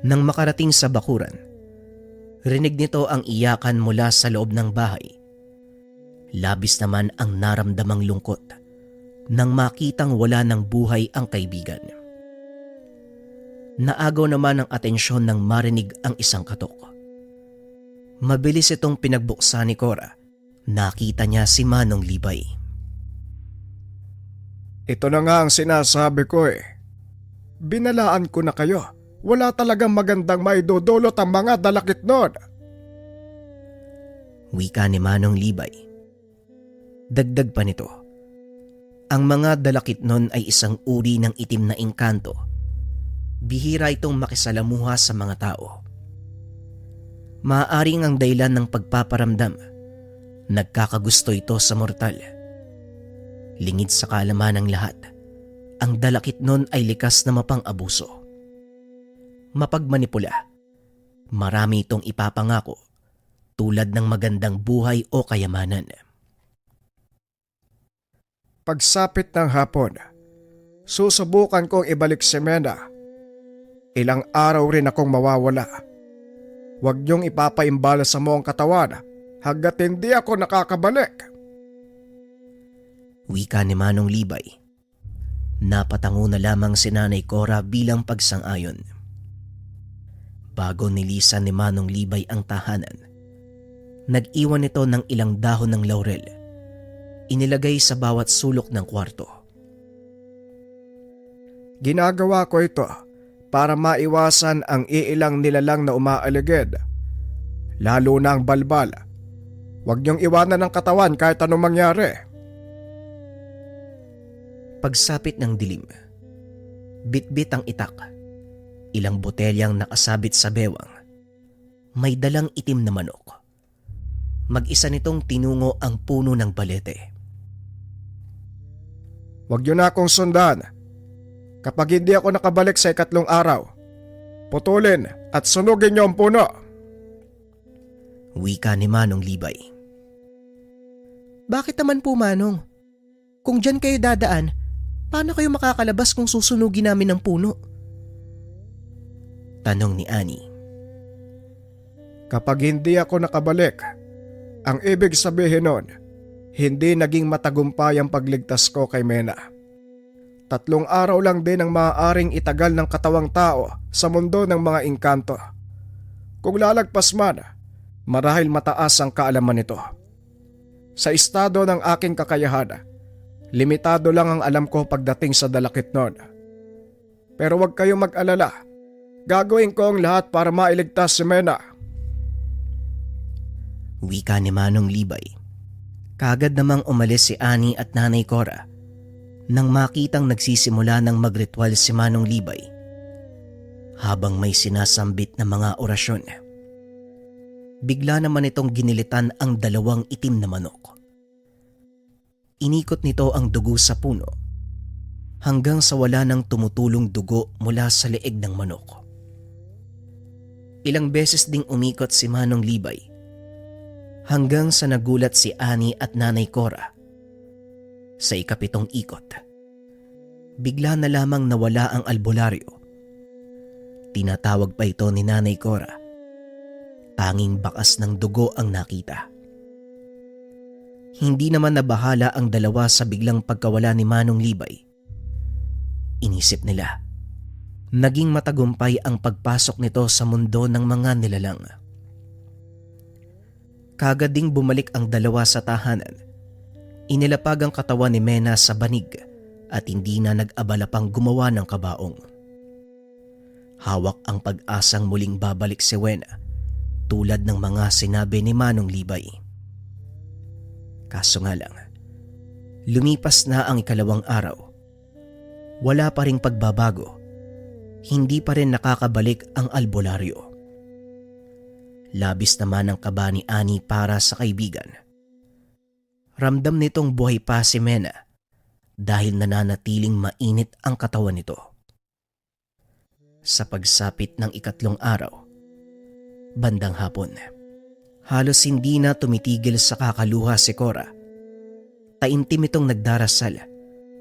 Nang makarating sa bakuran, rinig nito ang iyakan mula sa loob ng bahay. Labis naman ang naramdamang lungkot nang makitang wala ng buhay ang kaibigan. Naagaw naman ang atensyon nang marinig ang isang katok. Mabilis itong pinagbuksan ni Cora. Nakita niya si Manong Libay. Ito na nga ang sinasabi ko eh. Binalaan ko na kayo. Wala talagang magandang maidudulot ang mga dalakit nun. Wika ni Manong Libay. Dagdag pa nito, ang mga dalakit nun ay isang uri ng itim na engkanto. Bihira itong makisalamuha sa mga tao. Maaaring ang dahilan ng pagpaparamdam, nagkakagusto ito sa mortal. Lingid sa kaalaman ng lahat, ang dalakit nun ay likas na mapang-abuso. Mapagmanipula, marami itong ipapangako tulad ng magandang buhay o kayamanan. Pagsapit ng hapon, susubukan kong ibalik si Mena. Ilang araw rin akong mawawala. Huwag niyong ipapaimbala sa mo ang katawan hanggat hindi ako nakakabalik. Wika ni Manong Libay. Napatango na lamang si Nanay Cora bilang pagsang-ayon. Bago nilisan ni Manong Libay ang tahanan, nag-iwan ito ng ilang dahon ng laurel. Inilagay sa bawat sulok ng kwarto. Ginagawa ko ito para maiwasan ang iilang nilalang na umaaligid. Lalo na ang balbal. Huwag niyong iwanan ang katawan kahit anong mangyari. Pagsapit ng dilim, bitbit ang itak. Ilang botelyang nakasabit sa bewang. May dalang itim na manok. Mag-isa nitong tinungo ang puno ng balete. Huwag niyo na akong sundan. Kapag hindi ako nakabalik sa 3 araw, putulin at sunugin niyo ang puno. Wika ni Manong Libay. Bakit naman po, Manong? Kung dyan kayo dadaan, paano kayo makakalabas kung susunugin namin ang puno? Tanong ni Annie. Kapag hindi ako nakabalik, ang ibig sabihin nun, hindi naging matagumpay ang pagligtas ko kay Mena. 3 araw lang din ang maaaring itagal ng katawang tao sa mundo ng mga engkanto. Kung lalagpas man, marahil mataas ang kaalaman nito. Sa estado ng aking kakayahan, limitado lang ang alam ko pagdating sa dalakit nun. Pero huwag kayong mag-alala. Gagawin ko ang lahat para mailigtas si Mena. Wika ni Manong Libay. Kagad namang umalis si Annie at Nanay Cora nang makitang nagsisimula ng magritual si Manong Libay habang may sinasambit na mga orasyon. Bigla naman itong ginilitan ang 2 itim na manok. Inikot nito ang dugo sa puno hanggang sa wala nang tumutulong dugo mula sa leeg ng manok. Ilang beses ding umikot si Manong Libay hanggang sa nagulat si Annie at Nanay Cora. Sa 7th ikot, bigla na lamang nawala ang albularyo. Tinatawag pa ito ni Nanay Cora. Tanging bakas ng dugo ang nakita. Hindi naman nabahala ang 2 sa biglang pagkawala ni Manong Libay. Inisip nila, naging matagumpay ang pagpasok nito sa mundo ng mga nilalang. Kagad ding bumalik ang 2 sa tahanan. Inilapag ang katawan ni Mena sa banig at hindi na nag-abala pang gumawa ng kabaong. Hawak ang pag-asang muling babalik si Wena tulad ng mga sinabi ni Manong Libay. Kaso nga lang, lumipas na ang 2 araw. Wala pa ring pagbabago. Hindi pa rin nakakabalik ang albularyo. Labis naman ang kaba ni Annie para sa kaibigan. Ramdam nitong buhay pa si Mena dahil nananatiling mainit ang katawan nito. Sa pagsapit ng ikatlong araw, bandang hapon, halos hindi na tumitigil sa kakaluha si Cora. Taimtim itong nagdarasal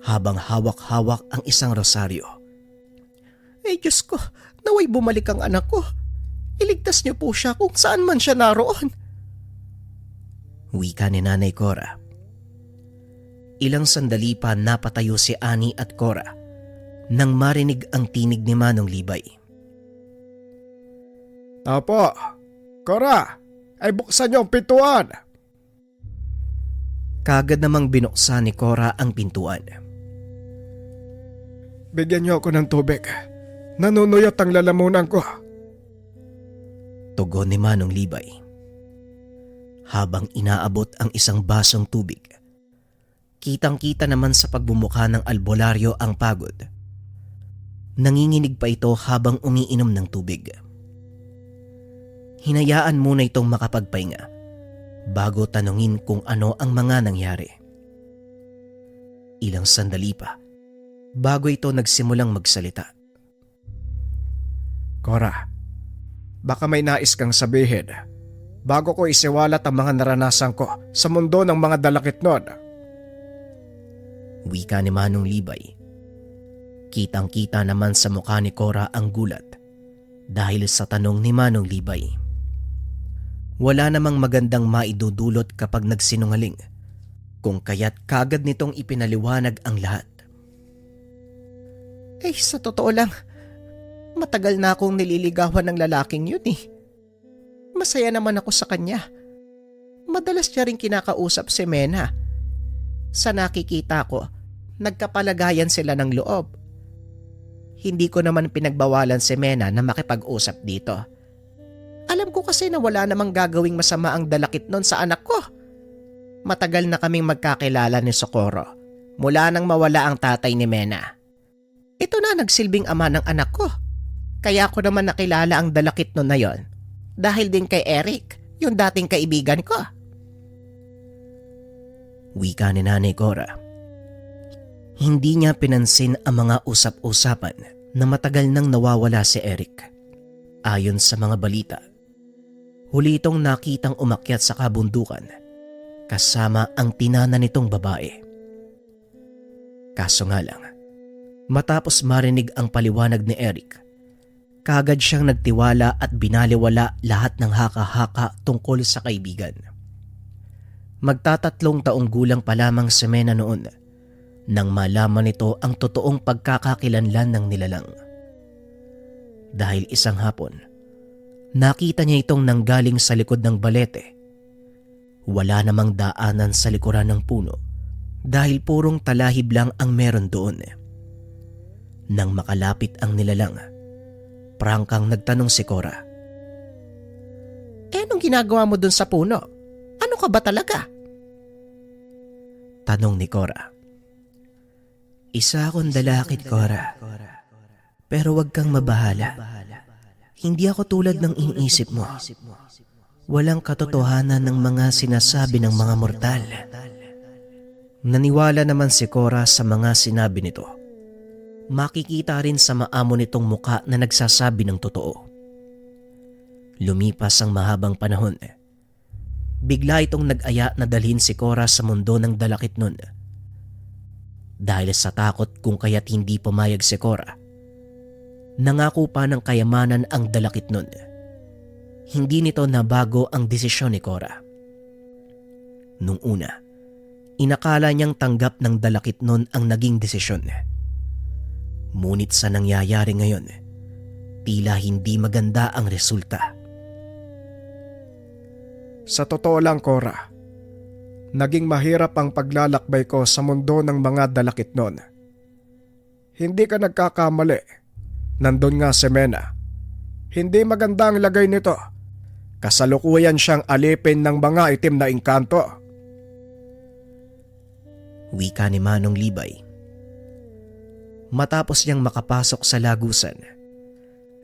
habang hawak-hawak ang isang rosaryo. Diyos ko, naway bumalik ang anak ko. Iligtas niyo po siya kung saan man siya naroon. Wika ni Nanay Cora. Ilang sandali pa napatayo si Ani at Cora nang marinig ang tinig ni Manong Libay. Opo, Cora, ay buksan niyo ang pintuan. Kagad namang binuksan ni Cora ang pintuan. Bigyan niyo ako ng tubig. Nanunuyot ang lalamunan ko. Tugon ni Manong Libay. Habang inaabot ang isang basong tubig, kitang-kita naman sa pagbumuka ng albularyo ang pagod. Nanginginig pa ito habang umiinom ng tubig. Hinayaan muna itong makapagpahinga bago tanungin kung ano ang mga nangyari. Ilang sandali pa bago ito nagsimulang magsalita. Cora, baka may nais kang sabihin bago ko isiwalat ang mga naranasan ko sa mundo ng mga dalakitnon. Wika ni Manong Libay. Kitang-kita naman sa mukha ni Cora ang gulat dahil sa tanong ni Manong Libay. Wala namang magandang maidudulot kapag nagsinungaling, kung kaya't kagad nitong ipinaliwanag ang lahat. Sa totoo lang, matagal na akong nililigawan ng lalaking yun eh. Masaya naman ako sa kanya. Madalas niya rin kinakausap si Mena. Sa nakikita ko, nagkapalagayan sila ng loob. Hindi ko naman pinagbawalan si Mena na makipag-usap dito. Alam ko kasi na wala namang gagawing masama ang dalakit nun sa anak ko. Matagal na kaming magkakilala ni Socorro mula nang mawala ang tatay ni Mena. Ito na nagsilbing ama ng anak ko. Kaya ko naman nakilala ang dalakit nun na yon dahil din kay Eric, yung dating kaibigan ko. Wika ni Nanay Cora. Hindi niya pinansin ang mga usap-usapan na matagal nang nawawala si Eric. Ayon sa mga balita, huli itong nakitang umakyat sa kabundukan kasama ang tinana nitong babae. Kaso nga lang, matapos marinig ang paliwanag ni Eric, kagad siyang nagtiwala at binaliwala lahat ng haka-haka tungkol sa kaibigan. Magtatatlong taong gulang pa lamang si Mena noon nang malaman nito ang totoong pagkakakilanlan ng nilalang. Dahil isang hapon, nakita niya itong nanggaling sa likod ng balete. Wala namang daanan sa likuran ng puno dahil purong talahib lang ang meron doon. Nang makalapit ang nilalang, prangkang nagtanong si Cora. Anong ginagawa mo dun sa puno? Ano ka ba talaga? Tanong ni Cora. Isa akong dalakit, Cora. Pero wag kang mabahala. Hindi ako tulad ng iniisip mo. Walang katotohanan ng mga sinasabi ng mga mortal. Naniwala naman si Cora sa mga sinabi nito. Makikita rin sa maamo nitong muka na nagsasabi ng totoo. Lumipas ang mahabang panahon. Bigla itong nag-aya na dalhin si Cora sa mundo ng dalakit nun. Dahil sa takot kung kaya't hindi pumayag si Cora, nangako pa ng kayamanan ang dalakit nun. Hindi nito nabago ang desisyon ni Cora. Nung una, inakala niyang tanggap ng dalakit nun ang naging desisyon. Ngunit sa nangyayari ngayon, tila hindi maganda ang resulta. Sa totoo lang, Cora, naging mahirap ang paglalakbay ko sa mundo ng mga dalakitnon. Hindi ka nagkakamali. Nandun nga si Mena. Hindi maganda ang lagay nito. Kasalukuyan siyang alipin ng mga itim na engkanto. Wika ni Manong Libay. Matapos niyang makapasok sa lagusan,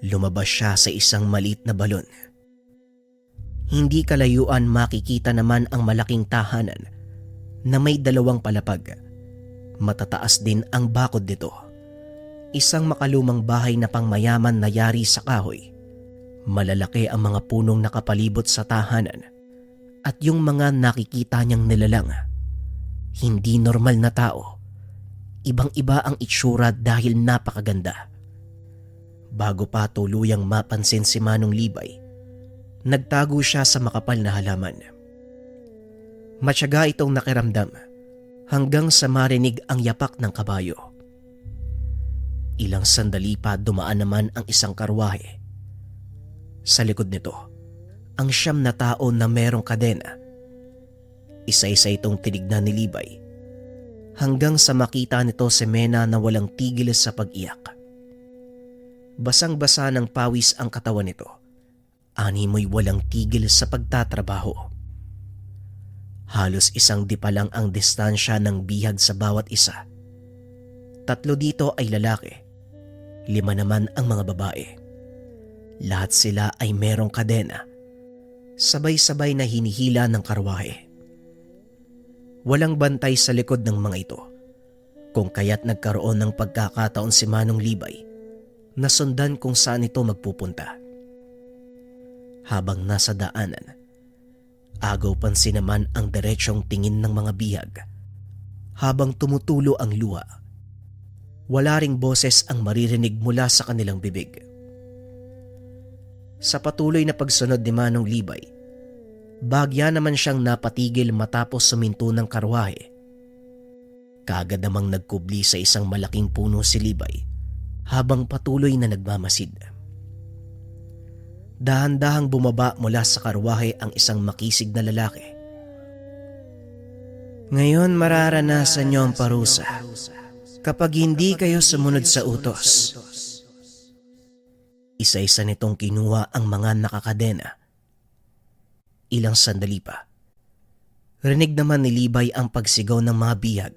lumabas siya sa isang maliit na balon. Hindi kalayuan makikita naman ang malaking tahanan na may 2 palapag. Matataas din ang bakod nito. Isang makalumang bahay na pangmayaman na yari sa kahoy. Malalaki ang mga punong nakapalibot sa tahanan at yung mga nakikita niyang nilalang. Hindi normal na tao. Ibang-iba ang itsura dahil napakaganda. Bago pa tuluyang mapansin si Manong Libay, nagtago siya sa makapal na halaman. Matyaga itong nakiramdam hanggang sa marinig ang yapak ng kabayo. Ilang sandali pa dumaan naman ang isang karwahe. Sa likod nito, ang 9 na tao na merong kadena. Isa-isa itong tinignan ni Libay hanggang sa makita nito si Mena na walang tigil sa pag-iyak. Basang-basa ng pawis ang katawan nito. Animoy walang tigil sa pagtatrabaho. Halos 1 dipa lang ang distansya ng bihag sa bawat isa. 3 dito ay lalaki, 5 naman ang mga babae. Lahat sila ay merong kadena, sabay-sabay na hinihila ng karwahe. Walang bantay sa likod ng mga ito, kung kaya't nagkaroon ng pagkakataon si Manong Libay na sundan kung saan ito magpupunta. Habang nasa daanan, agaw pansin naman ang diretsyong tingin ng mga bihag. Habang tumutulo ang luha, wala ring boses ang maririnig mula sa kanilang bibig. Sa patuloy na pagsunod ni Manong Libay, bagya naman siyang napatigil matapos suminto ng karwahe. Kaagad namang nagkubli sa isang malaking puno si Libay habang patuloy na nagmamasid. Dahan-dahang bumaba mula sa karwahe ang isang makisig na lalaki. Ngayon mararanasan niyo ang parusa kapag hindi kayo sumunod sa utos. Isa-isa nitong kinuha ang mga nakakadena. Ilang sandali pa, rinig naman ni Libay ang pagsigaw ng mga bihag.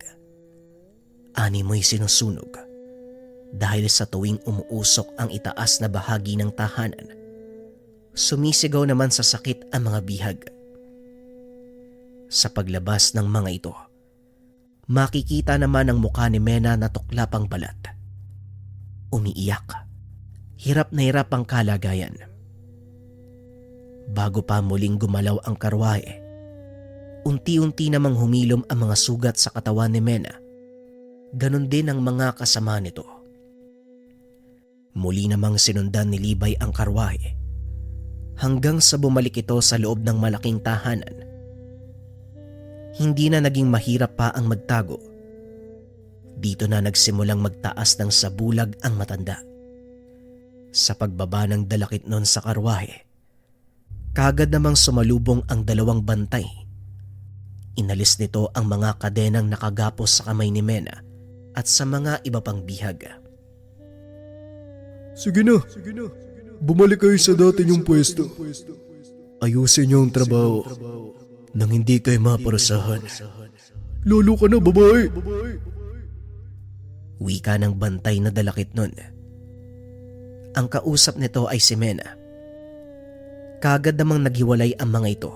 Animoy sinusunog dahil sa tuwing umuusok ang itaas na bahagi ng tahanan. Sumisigaw naman sa sakit ang mga bihag. Sa paglabas ng mga ito, makikita naman ang mukha ni Mena na tuklap ang balat. Umiiyak. Hirap na hirap ang kalagayan. Bago pa muling gumalaw ang karwahe, unti-unti namang humilom ang mga sugat sa katawan ni Mena. Ganon din ang mga kasama nito. Muli namang sinundan ni Libay ang karwahe hanggang sa bumalik ito sa loob ng malaking tahanan. Hindi na naging mahirap pa ang magtago. Dito na nagsimulang magtaas ng sabulag ang matanda. Sa pagbaba ng dalakit nun sa karwahe, kaagad namang sumalubong ang 2 bantay. Inalis nito ang mga kadenang nakagapos sa kamay ni Mena at sa mga iba pang bihag. Sige na. Bumalik kayo sa dati niyong pwesto. Ayusin niyo ang trabaho nang hindi kayo maparusahan. Lolo ka na, babae. Wika ng bantay na dalakit nun. Ang kausap nito ay si Mena. Kaagad namang naghiwalay ang mga ito.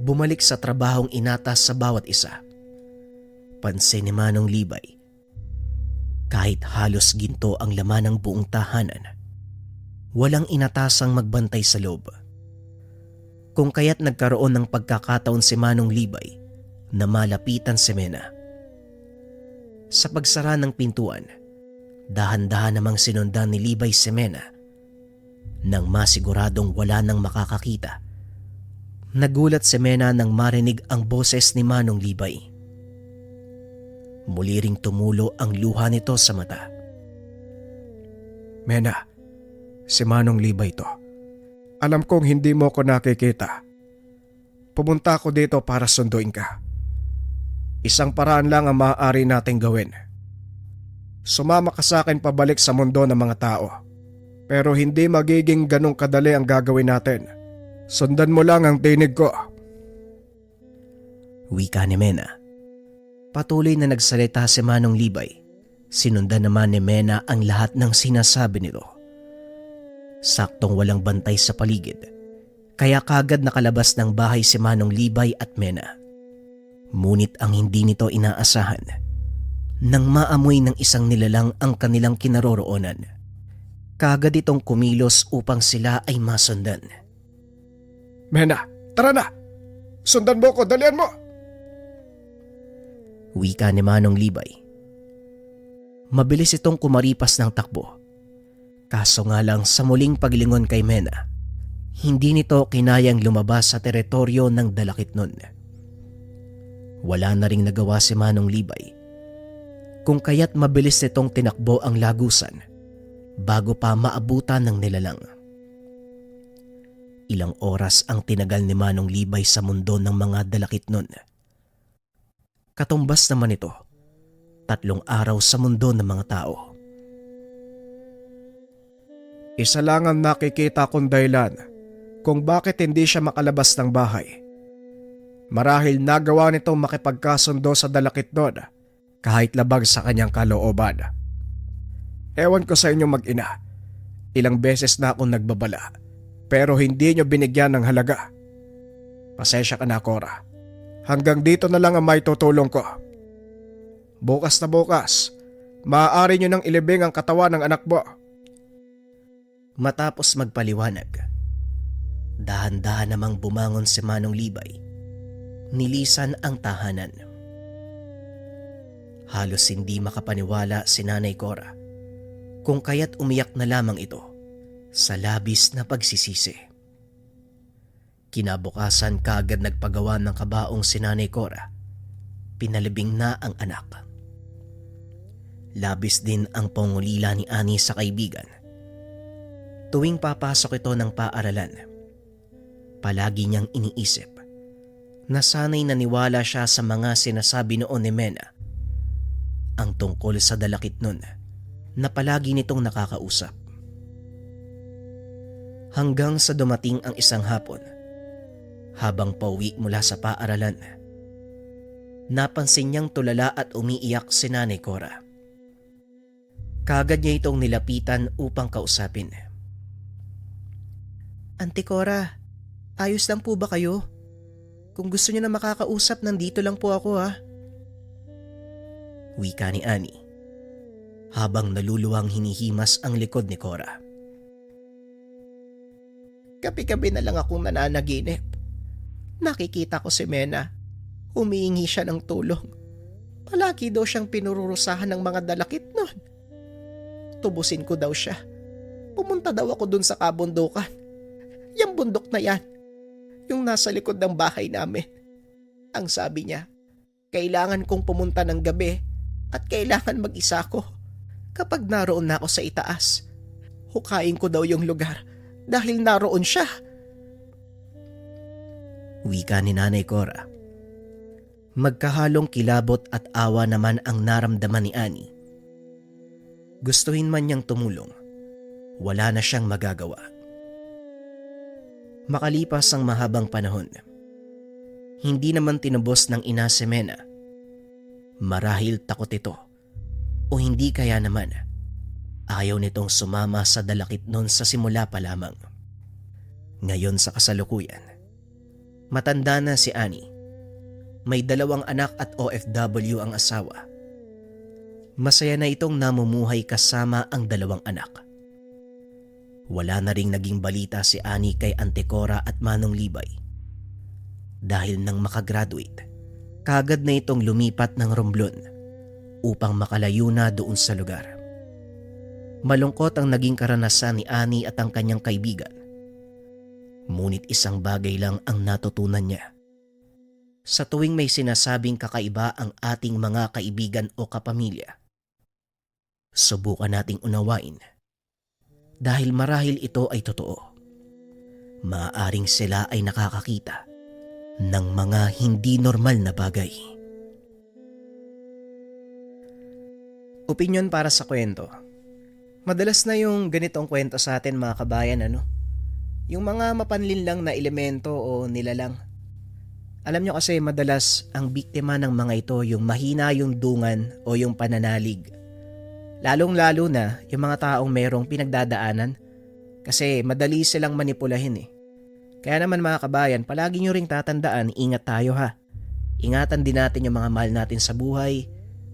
Bumalik sa trabahong inatas sa bawat isa. Pansin ni Manong Libay, kahit halos ginto ang laman ng buong tahanan, walang inatasang magbantay sa loob. Kung kaya't nagkaroon ng pagkakataon si Manong Libay na malapitan si Mena. Sa pagsara ng pintuan, dahan-dahan namang sinundan ni Libay si Mena. Nang masiguradong wala nang makakakita, nagulat si Mena nang marinig ang boses ni Manong Libay. Muli ring tumulo ang luha nito sa mata. Mena, si Manong Libay to. Alam kong hindi mo ko nakikita. Pumunta ako dito para sunduin ka. Isang paraan lang ang maaari nating gawin. Sumama ka sa akin pabalik sa mundo ng mga tao. Pero hindi magiging ganong kadali ang gagawin natin. Sundan mo lang ang tinig ko. Wika ni Mena. Patuloy na nagsalita si Manong Libay. Sinundan naman ni Mena ang lahat ng sinasabi nito. Saktong walang bantay sa paligid, kaya kagad nakalabas ng bahay si Manong Libay at Mena. Ngunit ang hindi nito inaasahan, Nang maamoy ng isang nilalang ang kanilang kinaroroonan, kaagad itong kumilos upang sila ay masundan. Mena, tara na! Sundan mo ko, dalian mo! Wika ni Manong Libay. Mabilis itong kumaripas ng takbo. Kaso nga lang sa muling paglingon kay Mena, hindi nito kinayang lumabas sa teritoryo ng dalakit nun. Wala na ring nagawa si Manong Libay, kung kaya't mabilis nitong tinakbo ang lagusan bago pa maabutan ng nilalang. Ilang oras ang tinagal ni Manong Libay sa mundo ng mga dalakit nun. Katumbas naman ito, 3 araw sa mundo ng mga tao. Isa lang ang nakikita kong dahilan kung bakit hindi siya makalabas ng bahay. Marahil nagawa nitong makipagkasundo sa dalakit nun kahit labag sa kanyang kalooban. Ewan ko sa inyo mag-ina, ilang beses na akong nagbabala pero hindi nyo binigyan ng halaga. Pasensya ka na, Cora. Hanggang dito na lang ang may tutulong ko. Bukas na bukas, maaari nyo nang ilibing ang katawan ng anak mo. Matapos magpaliwanag, dahan-dahan namang bumangon si Manong Libay. Nilisan ang tahanan. Halos hindi makapaniwala si Nanay Cora, kung kaya't umiyak na lamang ito sa labis na pagsisisi. Kinabukasan kaagad nagpagawa ng kabaong si Nanay Cora. Pinalibing na ang anak. Labis din ang pangulila ni Ani sa kaibigan. Tuwing papasok ito ng paaralan, palagi niyang iniisip na sana'y naniwala siya sa mga sinasabi noon ni Mena, ang tungkol sa dalakit nun na palagi nitong nakakausap. Hanggang sa dumating ang isang hapon, habang pauwi mula sa paaralan, napansin niyang tulala at umiiyak si Nanay Cora. Kaagad niya itong nilapitan upang kausapin. Auntie Cora, ayos lang po ba kayo? Kung gusto niyo na makakausap, nandito lang po ako ha. Wika ni Ani, habang naluluwang hinihimas ang likod ni Cora. Gabi-gabi na lang akong nananaginip. Nakikita ko si Mena. Humihingi siya ng tulong. Palagi daw siyang pinururusahan ng mga dalakit nun. Tubusin ko daw siya. Pumunta daw ako dun sa kabundukan. Yang bundok na yan. Yung nasa likod ng bahay namin. Ang sabi niya, kailangan kong pumunta ng gabi at kailangan mag-isa ko. Kapag naroon na ako sa itaas, hukayin ko daw yung lugar dahil naroon siya. Wika ni Nanay Cora. Magkahalong kilabot at awa naman ang naramdaman ni Ani. Gustuhin man niyang tumulong, wala na siyang magagawa. Makalipas ang mahabang panahon, hindi naman tinubos ng ina si Mena. Marahil takot ito o hindi kaya naman ayaw nitong sumama sa dalakit nun sa simula pa lamang. Ngayon sa kasalukuyan, matanda na si Ani. May 2 anak at OFW ang asawa. Masaya na itong namumuhay kasama ang 2 anak. Wala na ring naging balita si Ani kay Auntie Cora at Manong Libay. Dahil nang makagraduate, kaagad na itong lumipat ng Romblon upang makalayo na doon sa lugar. Malungkot ang naging karanasan ni Ani at ang kanyang kaibigan. Ngunit isang bagay lang ang natutunan niya. Sa tuwing may sinasabing kakaiba ang ating mga kaibigan o kapamilya, subukan nating unawain. Dahil marahil ito ay totoo. Maaaring sila ay nakakakita ng mga hindi normal na bagay. Opinyon para sa kwento. Madalas na yung ganitong kwento sa atin mga kabayan, ano? Yung mga mapanlinlang na elemento o nilalang. Alam nyo kasi madalas ang biktima ng mga ito yung mahina yung dungan o yung pananalig. Lalong-lalo na yung mga taong merong pinagdadaanan kasi madali silang manipulahin eh. Kaya naman mga kabayan, palagi nyo ring tatandaan, ingat tayo ha. Ingatan din natin yung mga mahal natin sa buhay,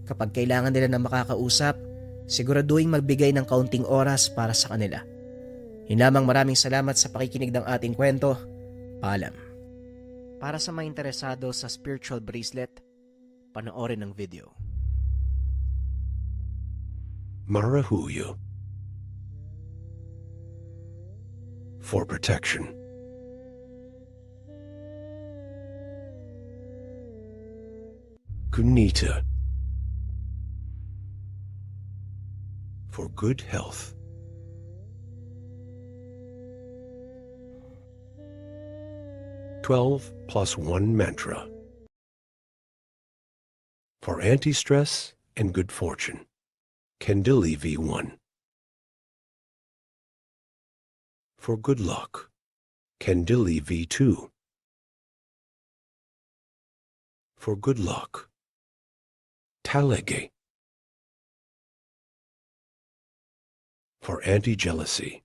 Kapag kailangan nila na makakausap, siguraduhin magbigay ng kaunting oras para sa kanila. Yun lamang, maraming salamat sa pakikinig ng ating kwento. Paalam. Para sa mga interesado sa spiritual bracelet, panoorin ang video. Marahuyo. For protection. Kunita. For good health. +1 mantra. For anti-stress and good fortune. Candili V1. For good luck. Candili V2. For good luck. Talege. For anti-jealousy.